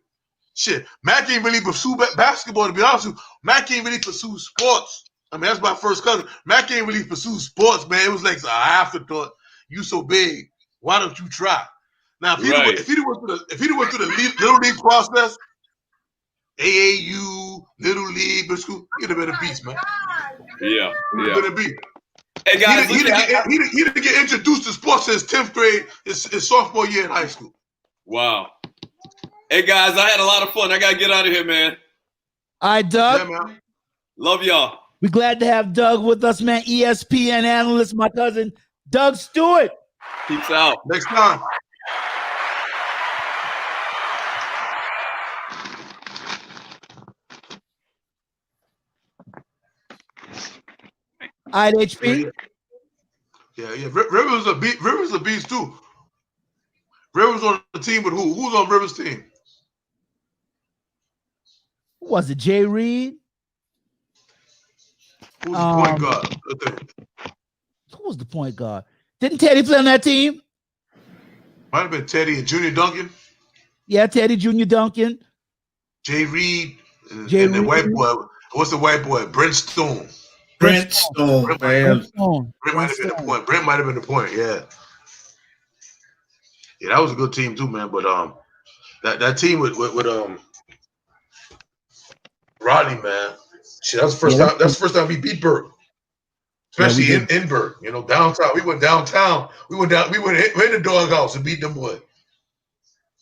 Shit, Mac ain't really pursue basketball, to be honest with you. Mac ain't really pursue sports. I mean, that's my first cousin. Mac ain't really pursue sports, man. It was like an afterthought. You so big, why don't you try? Now, if he'd went through the little league process, AAU, little league, but school, he'd have been a beast, man. Yeah. He'd have been a beast. Hey guys, he didn't get introduced to sports in his 10th grade, his sophomore year in high school. Wow. Hey guys, I had a lot of fun. I gotta get out of here, man. All right, Doug. Yeah, man. Love y'all. We're glad to have Doug with us, man. ESPN analyst, my cousin Doug Stewart. Peace out. Next time. All right, HP. Yeah. Rivers a beast too. Rivers on the team with who? Who's on Rivers' team? Who was it? Jay Reed? Who's the point guard? Who was the point guard? Didn't Teddy play on that team? Might have been Teddy and Junior Duncan. Yeah, Teddy, Junior Duncan. Jay Reed. And the white boy. What's the white boy? Brent Stone. Brent Stone. Brent might have been the point. Brent might have been the point. Yeah. Yeah, that was a good team too, man. But that team with Rodney, man. Shit, that was the first time. That's the first time we beat Burke, especially in Burke. You know, downtown. We went downtown. We went in the doghouse and beat them boys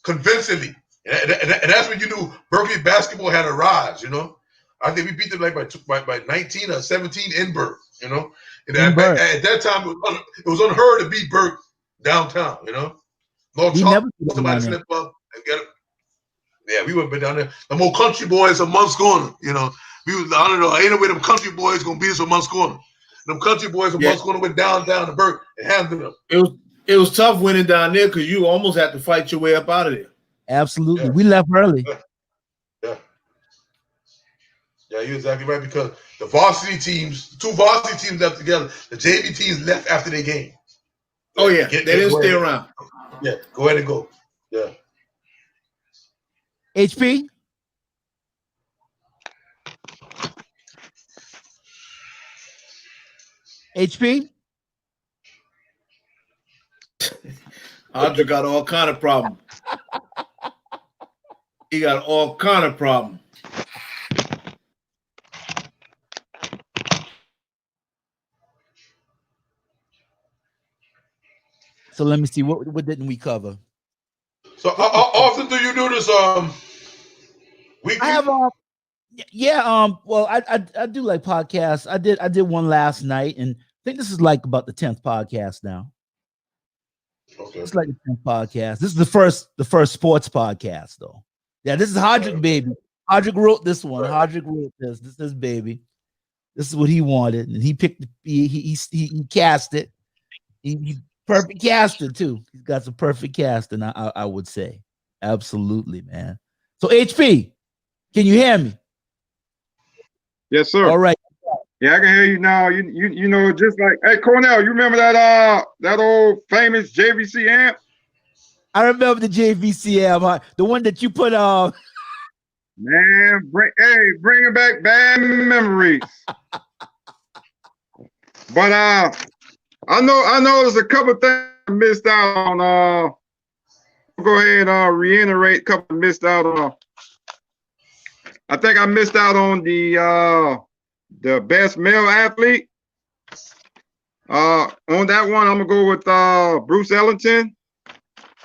convincingly. And that's when you knew Berkeley basketball had a rise. You know, I think we beat them like by 19 or 17 in Burke. You know, and at that time it was unheard to beat Burke downtown. You know, somebody slip up and get it. Yeah, we would have been down there. The more country boys a month's corner. You know, I don't know. Ain't no way them country boys gonna beat us a month's corner. Them country boys a month's corner went down to Burke and handled them. It was tough winning down there because you almost had to fight your way up out of there. Absolutely. Yeah. We left early. Yeah, you're exactly right, because the varsity teams, the two varsity teams left together, the JV teams left after their game. Oh, yeah. They didn't stay around. Yeah, go ahead and go. Yeah. HP? HP? Audrey got all kind of problems. He got all kind of problems. So let me see, what didn't we cover? So how often do you do this weekly? I have well, I do like podcasts. I did one last night, and I think this is like about the 10th podcast now. Okay. It's like the 10th podcast. This is the first sports podcast though. Yeah, this is Hodrick, baby. Hodrick wrote this one. Right. Hodrick wrote this. This is baby. This is what he wanted, and he picked. He cast it. He perfect caster too. He's got some perfect casting. I would say, absolutely, man. So HP, can you hear me? Yes, sir. All right. Yeah, I can hear you now. You know, just like, hey, Cornell, you remember that old famous JVC amp? I remember the JVC amp, the one that you put on. Man, bringing back bad memories. But I know there's a couple things I missed out on. I'll go ahead and reiterate a couple missed out on. I think I missed out on the best male athlete. On that one, I'm gonna go with Bruce Ellington.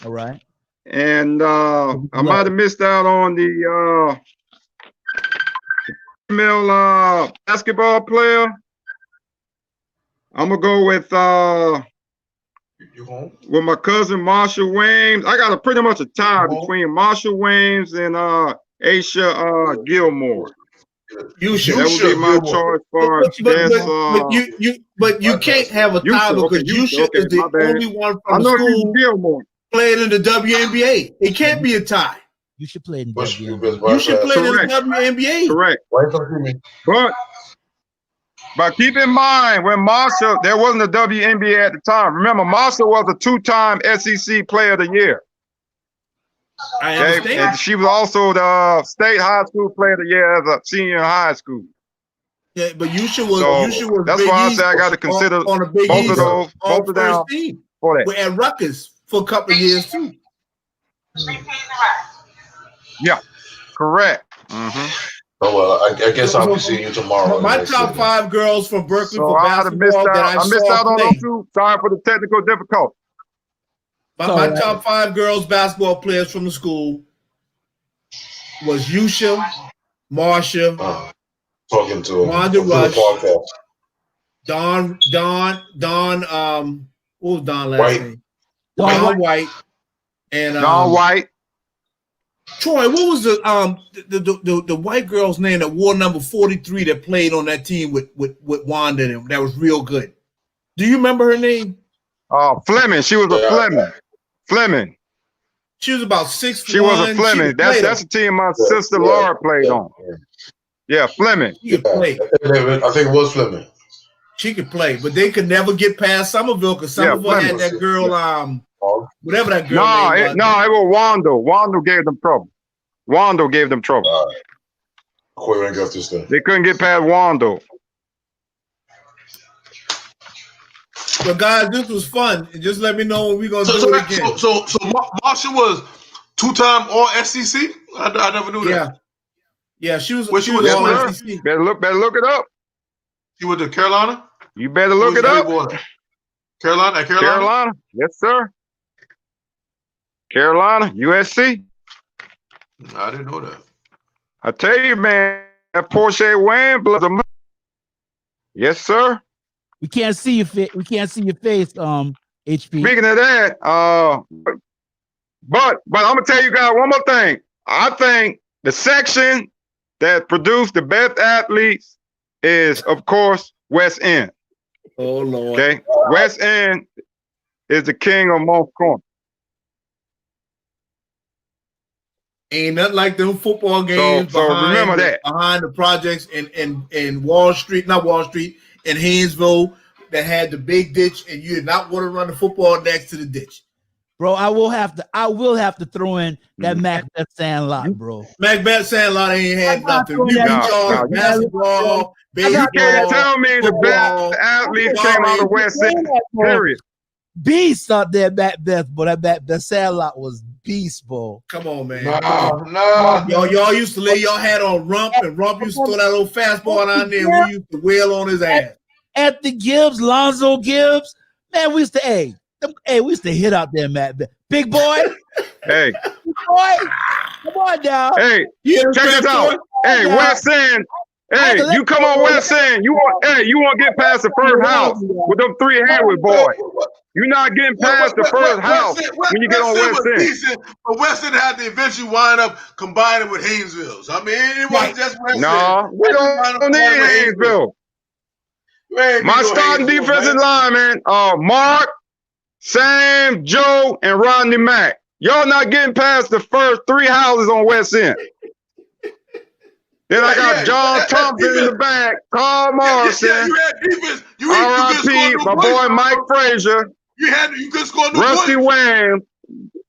All right. And I might have missed out on the female basketball player. I'm gonna go with my cousin Marshall Weems. I got pretty much a tie between Marshall Weems and Aisha Gilmore. That would be my choice for but you can't have a tie because Yusha is the only one from the school playing in the WNBA. It can't be a tie. You should play in the WNBA. You should play in the WNBA. Correct. But keep in mind, when Marshall, there wasn't a WNBA at the time. Remember, Marshall was a 2-time SEC Player of the Year. I understand. And she was also the State High School Player of the Year as a senior in high school. Yeah, but Yusha was. That's why I say I got to consider both of those, both of them for that. We're at Rutgers for a couple of years too. Yeah, correct. Mm-hmm. Oh well, I guess I'll be seeing you tomorrow. My top 5 girls from Berkeley for basketball that I missed out on those two. Sorry for the technical difficulty. My top 5 girls basketball players from the school was Yusha, Marsha, talking to Wanda Rush, Don, what was Don last White. name? Don White. And Don White. Troy, what was the white girl's name that wore number 43 that played on that team with Wanda and him? That was real good. Do you remember her name? Fleming. She was a Fleming. Fleming. She was about 6'1". She was a Fleming. That's the team my sister Laura played on. Yeah, Fleming. She could play. I think it was Fleming. She could play, but they could never get past Somerville because Somerville had that girl, whatever that girl name was. It was Wando. Wando gave them trouble. Wando gave them trouble. They couldn't get past Wando. But guys, this was fun. Just let me know when we're gonna do it again. So Marsha was 2-time All SEC. I never knew that. Yeah, she was. She was All SEC. Better look it up. She went to Carolina. You better look it up. Carolina. Carolina. Yes, sir. Carolina, USC. I didn't know that. I tell you, man, that Porsche Wayne blows a. Yes, sir. We can't see your face. We can't see your face, HP. Speaking of that, but I'm gonna tell you guys one more thing. I think the section that produced the best athletes is, of course, West End. Oh Lord. Okay, West End is the king of most corners. Ain't nothing like them football games. So remember that behind the projects in Wall Street, not Wall Street, in Haynesville, that had the big ditch, and you did not want to run the football next to the ditch. Bro, I will have to throw in that Macbeth Sandlot, bro. Macbeth Sandlot ain't had nothing. Basketball, baseball. You can't tell me the best athletes came out of West End. Period. Beast out there, Macbeth, but that Sandlot was beast, bro. Come on, man. Nah. Y'all used to lay y'all hat on Rump, and Rump used to throw that little fastball down there, and we used to wail on his ass. Anthony Gibbs, Lonzo Gibbs, man, we used to hit out there, Macbeth. Big boy. Hey. Big boy. Come on now. Hey, check this out. Hey, West End. Hey, you come on West End. You want to get past the first house with them 3 Hayward boys. You're not getting past the first house when you get on West End. Decent, but West End had to eventually wind up combining with Haynesville. I mean, it wasn't just West End. No, we don't need Haynesville. My starting defensive linemen are Mark, Sam, Joe, and Rodney Mack. Y'all not getting past the first 3 houses on West End. Then I got John Thompson in the back, Carl Morrison, R.I.P. my boy Mike Frazier, you could score no Rusty Wham.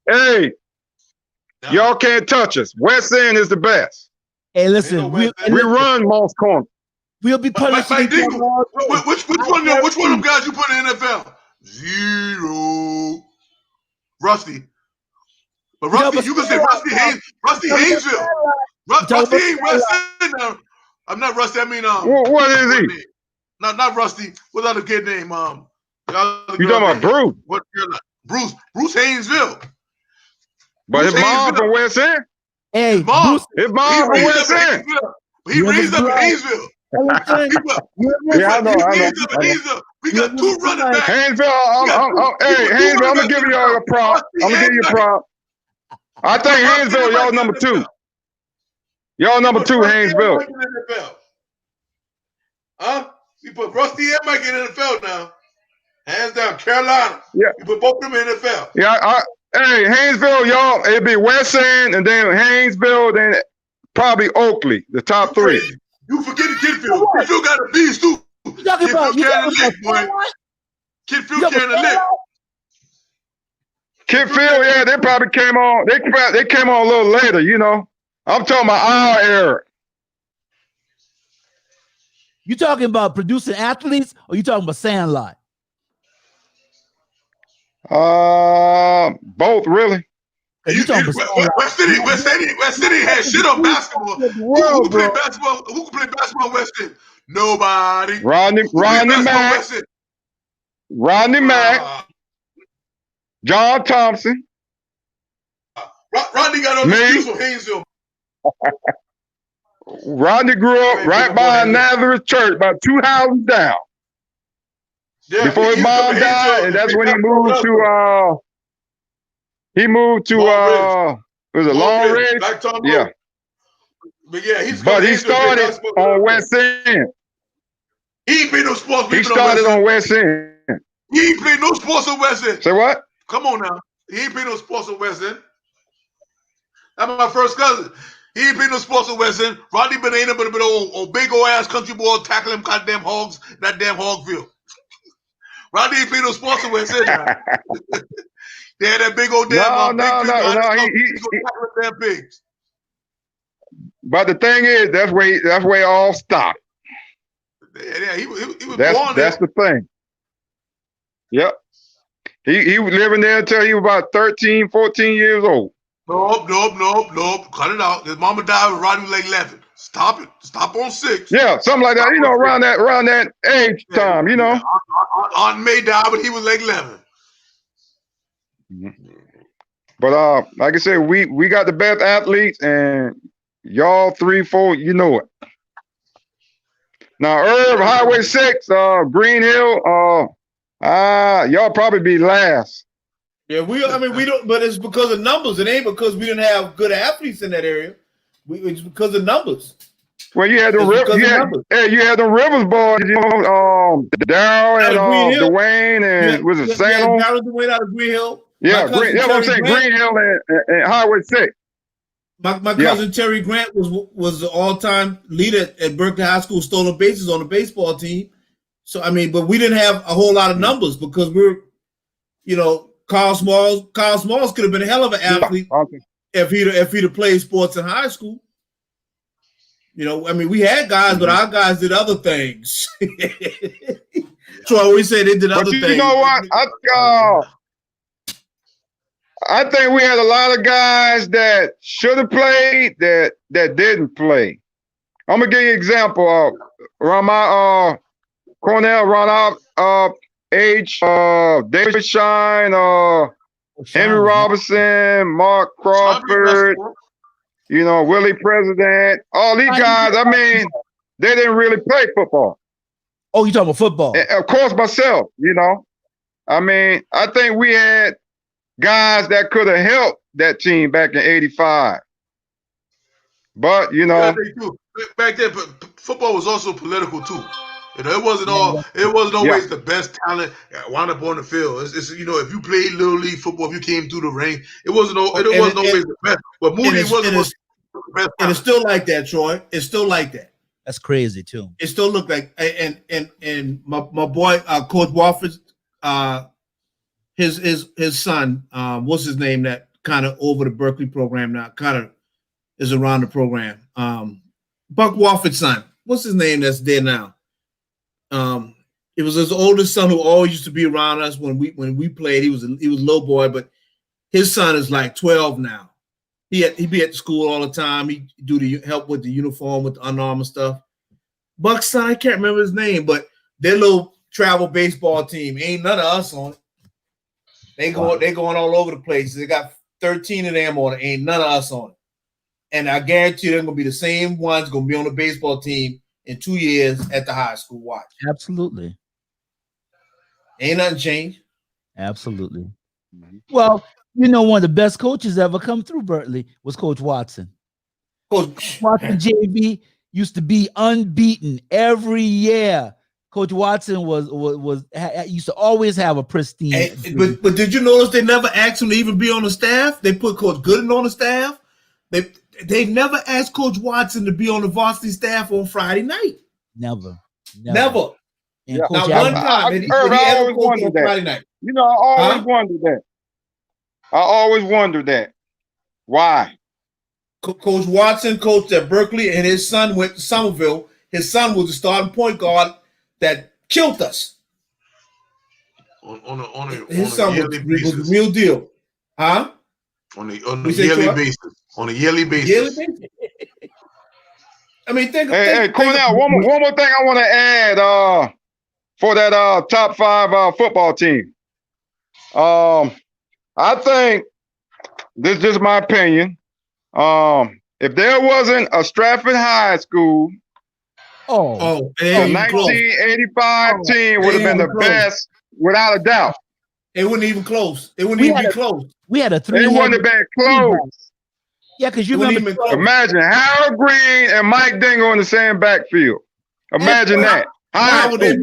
Hey, y'all can't touch us. West End is the best. Hey, listen, we run most corners. We'll be punishing. Which one of them guys you put in the NFL? 0. Rusty. But Rusty, you can say Rusty Haynesville. Rusty ain't West End now. I'm not Rusty. I mean, what is he? Not Rusty. What other kid name? You talking about Bruce? What? Bruce Haynesville. But his mom from West End. Hey, his mom from West End. He raised up in Haynesville. I know. We got 2 running backs. Haynesville, Haynesville, I'm gonna give you a prop. I think Haynesville, y'all number 2. Y'all number 2, Haynesville. Huh? We put Rusty and Mike in the NFL now. Hands down, Carolina. Yeah. You put both of them in the NFL. Yeah, hey, Haynesville, y'all, it'd be West End, and then Haynesville, then probably Oakley, the top 3. You forget Kidfield. Kidfield got a beast too. Kidfield carrying the lick, boy. Kidfield carrying the lick. Kidfield, yeah, they probably came on. They came on a little later, you know. I'm talking about our era. You talking about producing athletes, or you talking about Sandlot? Both really. West City had shit on basketball. Who can play basketball? Who can play basketball in West End? Nobody. Rodney Mack. John Thompson. Rodney got on the excuse from Haynesville. Rodney grew up right by Nazareth Church, about 2 houses down. Yeah, Before his mom died, and that's when he moved to was it Long Ridge? Yeah. But yeah, But he started on West End. He ain't played no sports. He started on West End. He ain't played no sports on West End. Say what? Come on now. He ain't played no sports on West End. That's my first cousin. He ain't played no sports on West End. Rodney been ain't but old big old ass country boy tackling them goddamn hogs, that damn hog field. Rodney ain't played no sports on West End. They had that big old damn No. He damn pigs. But the thing is, that's where it all stopped. Yeah, he was born there. That's the thing. Yep. He was living there until he was about 13, 14 years old. Nope. Cut it out. His mama died when Rodney was like 11. Stop it. Stop on 6. Yeah, something like that. Around that age time, Aunt May died, but he was like 11. But like I said, we got the best athletes, and y'all 3, 4, you know it. Now, Highway 6, Green Hill, y'all probably be last. Yeah, we don't, but it's because of numbers. It ain't because we didn't have good athletes in that area. It's because of numbers. Well, you had the Rivers boys, Darryl and Dwayne, and was it Sam? Darryl Dwayne out of Green Hill. Yeah, Green Hill and Highway 6. My cousin Terry Grant was the all-time leader at Berkeley High School, stolen bases on the baseball team. So but we didn't have a whole lot of numbers because we're, Carl Smalls could have been a hell of an athlete if he'd have played sports in high school. We had guys, but our guys did other things. So I always say they did other things. You know what? I think we had a lot of guys that should have played that didn't play. I'm gonna give you an example. Around my Cornell, around our age, David Shine, Henry Robinson, Mark Crawford, Willie President, all these guys. They didn't really play football. Oh, you talking about football? And of course, myself. I think we had guys that could have helped that team back in '85. But back then, football was also political too. It wasn't always the best talent wound up on the field. It's if you played little league football, if you came through the ring, it wasn't always the best. But Mooney wasn't the best. And it's still like that, Troy. It's still like that. That's crazy too. It still looked like and my boy Coach Wofford, his son, what's his name, that kind of over the Berkeley program now, kind of is around the program. Buck Wofford's son. What's his name that's there now? It was his oldest son who always used to be around us when we played. He was a little boy, but his son is like 12 now. He'd be at the school all the time. He do the help with the uniform, with the Under Armour stuff. Buck's son, I can't remember his name, but their little travel baseball team, ain't none of us on it. They going all over the place. They got 13 of them on it. Ain't none of us on it. And I guarantee you they're going to be the same ones going to be on the baseball team in 2 years at the high school. Watch. Absolutely. Ain't nothing changed. Absolutely. Well, one of the best coaches ever come through Berkeley was Coach Watson. Coach Watson JV used to be unbeaten every year. Coach Watson used to always have a pristine. But did you notice they never asked him to even be on the staff? They put Coach Gooden on the staff. They never asked Coach Watson to be on the varsity staff on Friday night. Never. And Coach one time. I always wondered that. Friday night. I always wondered that. Why? Coach Watson coached at Berkeley, and his son went to Somerville. His son was the starting point guard that killed us. His son was the real deal. Huh? On a yearly basis. On a yearly basis. Hey, Cornell, one more thing I want to add for that top 5 football team. I think this is just my opinion. if there wasn't a Stratford High School, the 1985 team would have been the best without a doubt. It wasn't even close. It wouldn't even be close. We had a three. It wouldn't have been close. Yeah, because you remember. Imagine Harold Green and Mike Dingle in the same backfield. Imagine that. How would they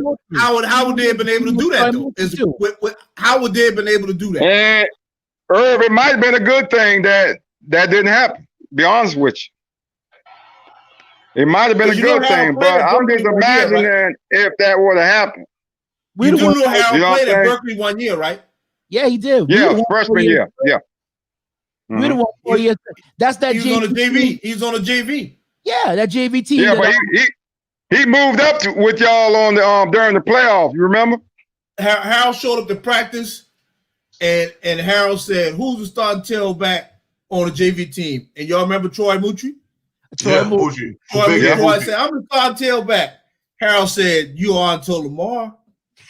have been able to do that, though? How would they have been able to do that? And Irv, it might have been a good thing that didn't happen, to be honest with you. It might have been a good thing, but I'm just imagining if that would have happened. You do know Harold played at Berkeley 1 year, right? Yeah, he did. Yeah, freshman year. Yeah. We the one 4 years. That's that. He was on the JV. He's on the JV. Yeah, that JV team. Yeah, but he moved up with y'all on the during the playoffs. You remember? Harold showed up to practice, and Harold said, "Who's the starting tailback on the JV team?" And y'all remember Troy Mutri? Troy said, "I'm the starting tailback." Harold said, "You are until tomorrow."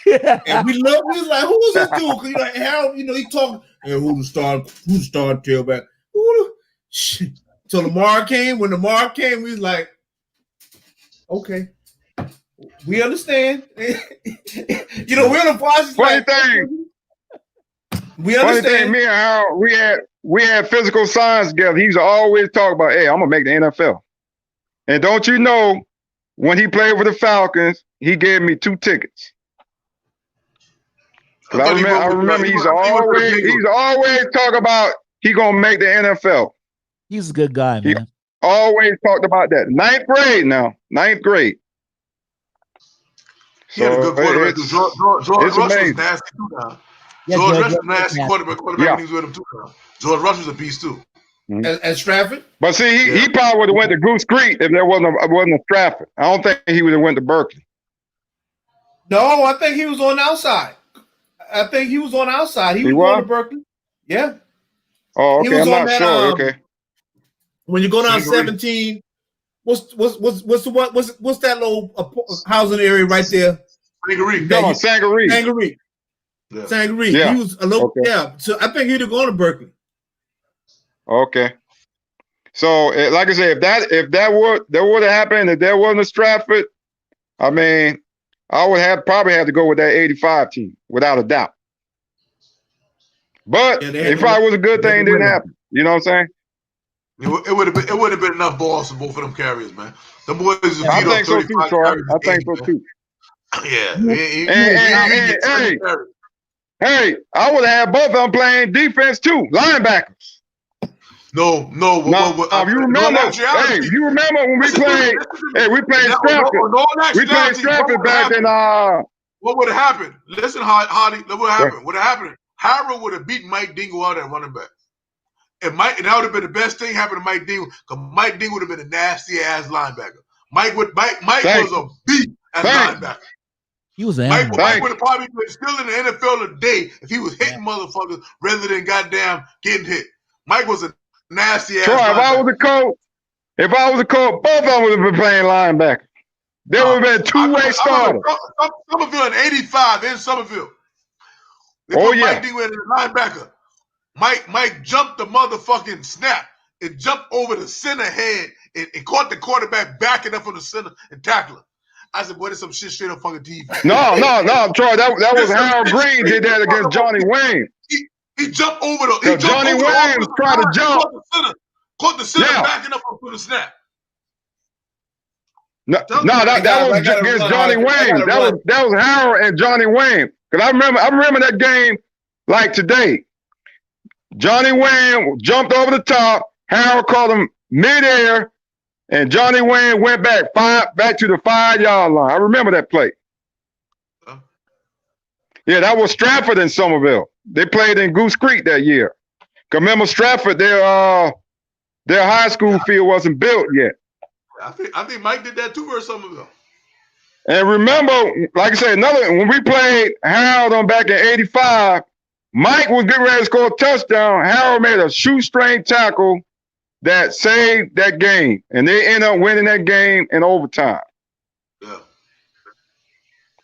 And we looked. We was like, "Who's this dude?" Because you know Harold, he talking. And who's the starting tailback? Till Lamar came. When Lamar came, we was like, "Okay, we understand." We're in the process. Funny thing. We understand. Funny thing, me and Harold, we had physical science together. He used to always talk about, "Hey, I'm gonna make the NFL." And don't you know, when he played with the Falcons, he gave me 2 tickets. I remember he's always talk about he gonna make the NFL. He's a good guy, man. He always talked about that. 9th grade now. 9th grade. He had a good quarterback. George Rush was nasty too now. George Rush was nasty quarterback when he was with him too now. George Rush was a beast too. At Stratford? But see, he probably would have went to Goose Creek if there wasn't a Stratford. I don't think he would have went to Berkeley. No, I think he was on the outside. He was going to Berkeley. Yeah. Oh, okay. I'm not sure. Okay. When you go down 17, what's that little housing area right there? Sangaree. Yeah. Sangaree. Yeah. He was a little. Okay. Yeah. So I think he'd have gone to Berkeley. Okay. So, like I said, if that would have happened, if there wasn't a Stratford, I mean, I would probably have to go with that 85 team, without a doubt. But it probably was a good thing it didn't happen. You know what I'm saying? It would have been enough balls for both of them carriers, man. The boys I think so too, Troy. I think so too. Yeah. Hey, I would have had both of them playing defense too, linebackers. No. You remember when we played? We played Stratford. We played Stratford back in. What would have happened? Listen, Hardy. Look what happened. What happened? Harold would have beat Mike Dingle out at running back. And that would have been the best thing happened to Mike Dingle, because Mike Dingle would have been a nasty ass linebacker. Mike was a beast as linebacker. He was an Mike would have probably been still in the NFL today if he was hitting motherfuckers rather than goddamn getting hit. Mike was a nasty ass. Troy, if I was a coach, both of them would have been playing linebacker. There would have been two-way starters. Somerville in '85 in Somerville. They put Mike Dingle in the linebacker. Mike jumped the motherfucking snap and jumped over the center head and caught the quarterback backing up from the center and tackled him. I said, boy, there's some shit straight on fucking TV. No, Troy. That was Harold Green did that against Johnny Wayne. He jumped over the. Johnny Wayne was trying to jump. Caught the center backing up from the snap. That was against Johnny Wayne. That was Harold and Johnny Wayne. Because I remember that game like today. Johnny Wayne jumped over the top. Harold caught him midair, and Johnny Wayne went back to the 5-yard line. I remember that play. Huh? Yeah, that was Stratford and Somerville. They played in Goose Creek that year. Cause remember Stratford, their high school field wasn't built yet. I think Mike did that too versus Somerville. And remember, like I said, when we played Harold on back in '85. Mike was getting ready to score a touchdown. Harold made a shoestring tackle that saved that game. And they ended up winning that game in overtime. Yeah.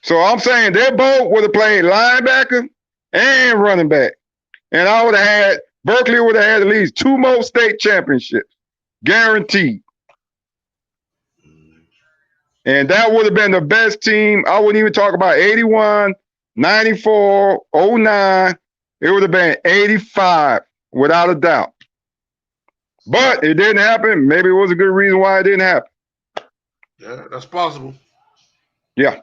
So I'm saying they both would have played linebacker and running back. And Berkeley would have had at least 2 more state championships. guaranteed. And that would have been the best team. I wouldn't even talk about 81, 94, 09. It would have been 85 without a doubt. But it didn't happen. Maybe it was a good reason why it didn't happen. Yeah, that's possible. Yeah.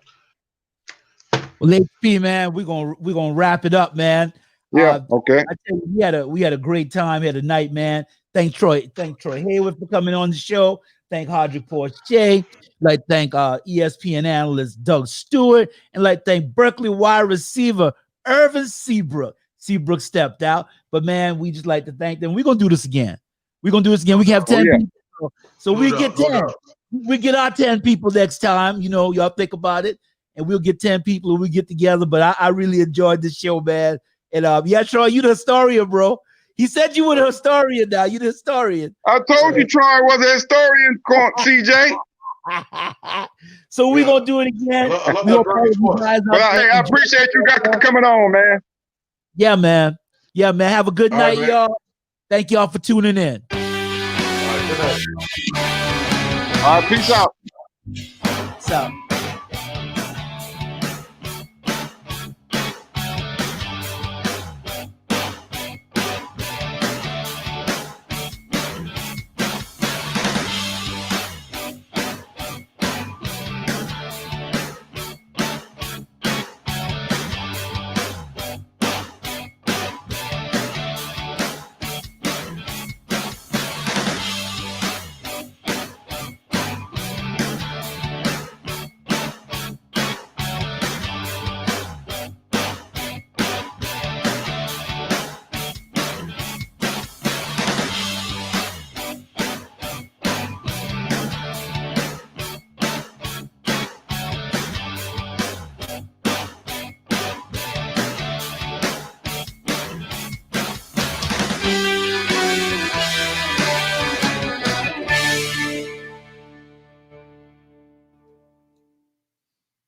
Well, HP, man, we're gonna wrap it up, man. Yeah. Okay. I tell you, we had a great time here tonight, man. Thank Troy Hayward for coming on the show. Thank Hodrick Porche. Like thank ESPN analyst Doug Stewart, and like thank Berkeley wide receiver Irvin Seabrook. Seabrook stepped out, but man, we just like to thank them. We're gonna do this again. We can have 10 people. So we get 10. We get our 10 people next time. You know, y'all think about it, and we'll get 10 people and we get together. But I really enjoyed this show, man. And yeah, Troy, you the historian, bro. He said you were the historian now. You the historian. I told you Troy was a historian, CJ. So we're gonna do it again. I appreciate you guys coming on, man. Yeah, man. Yeah, man. Have a good night, y'all. Thank y'all for tuning in. All right, peace out. Peace out.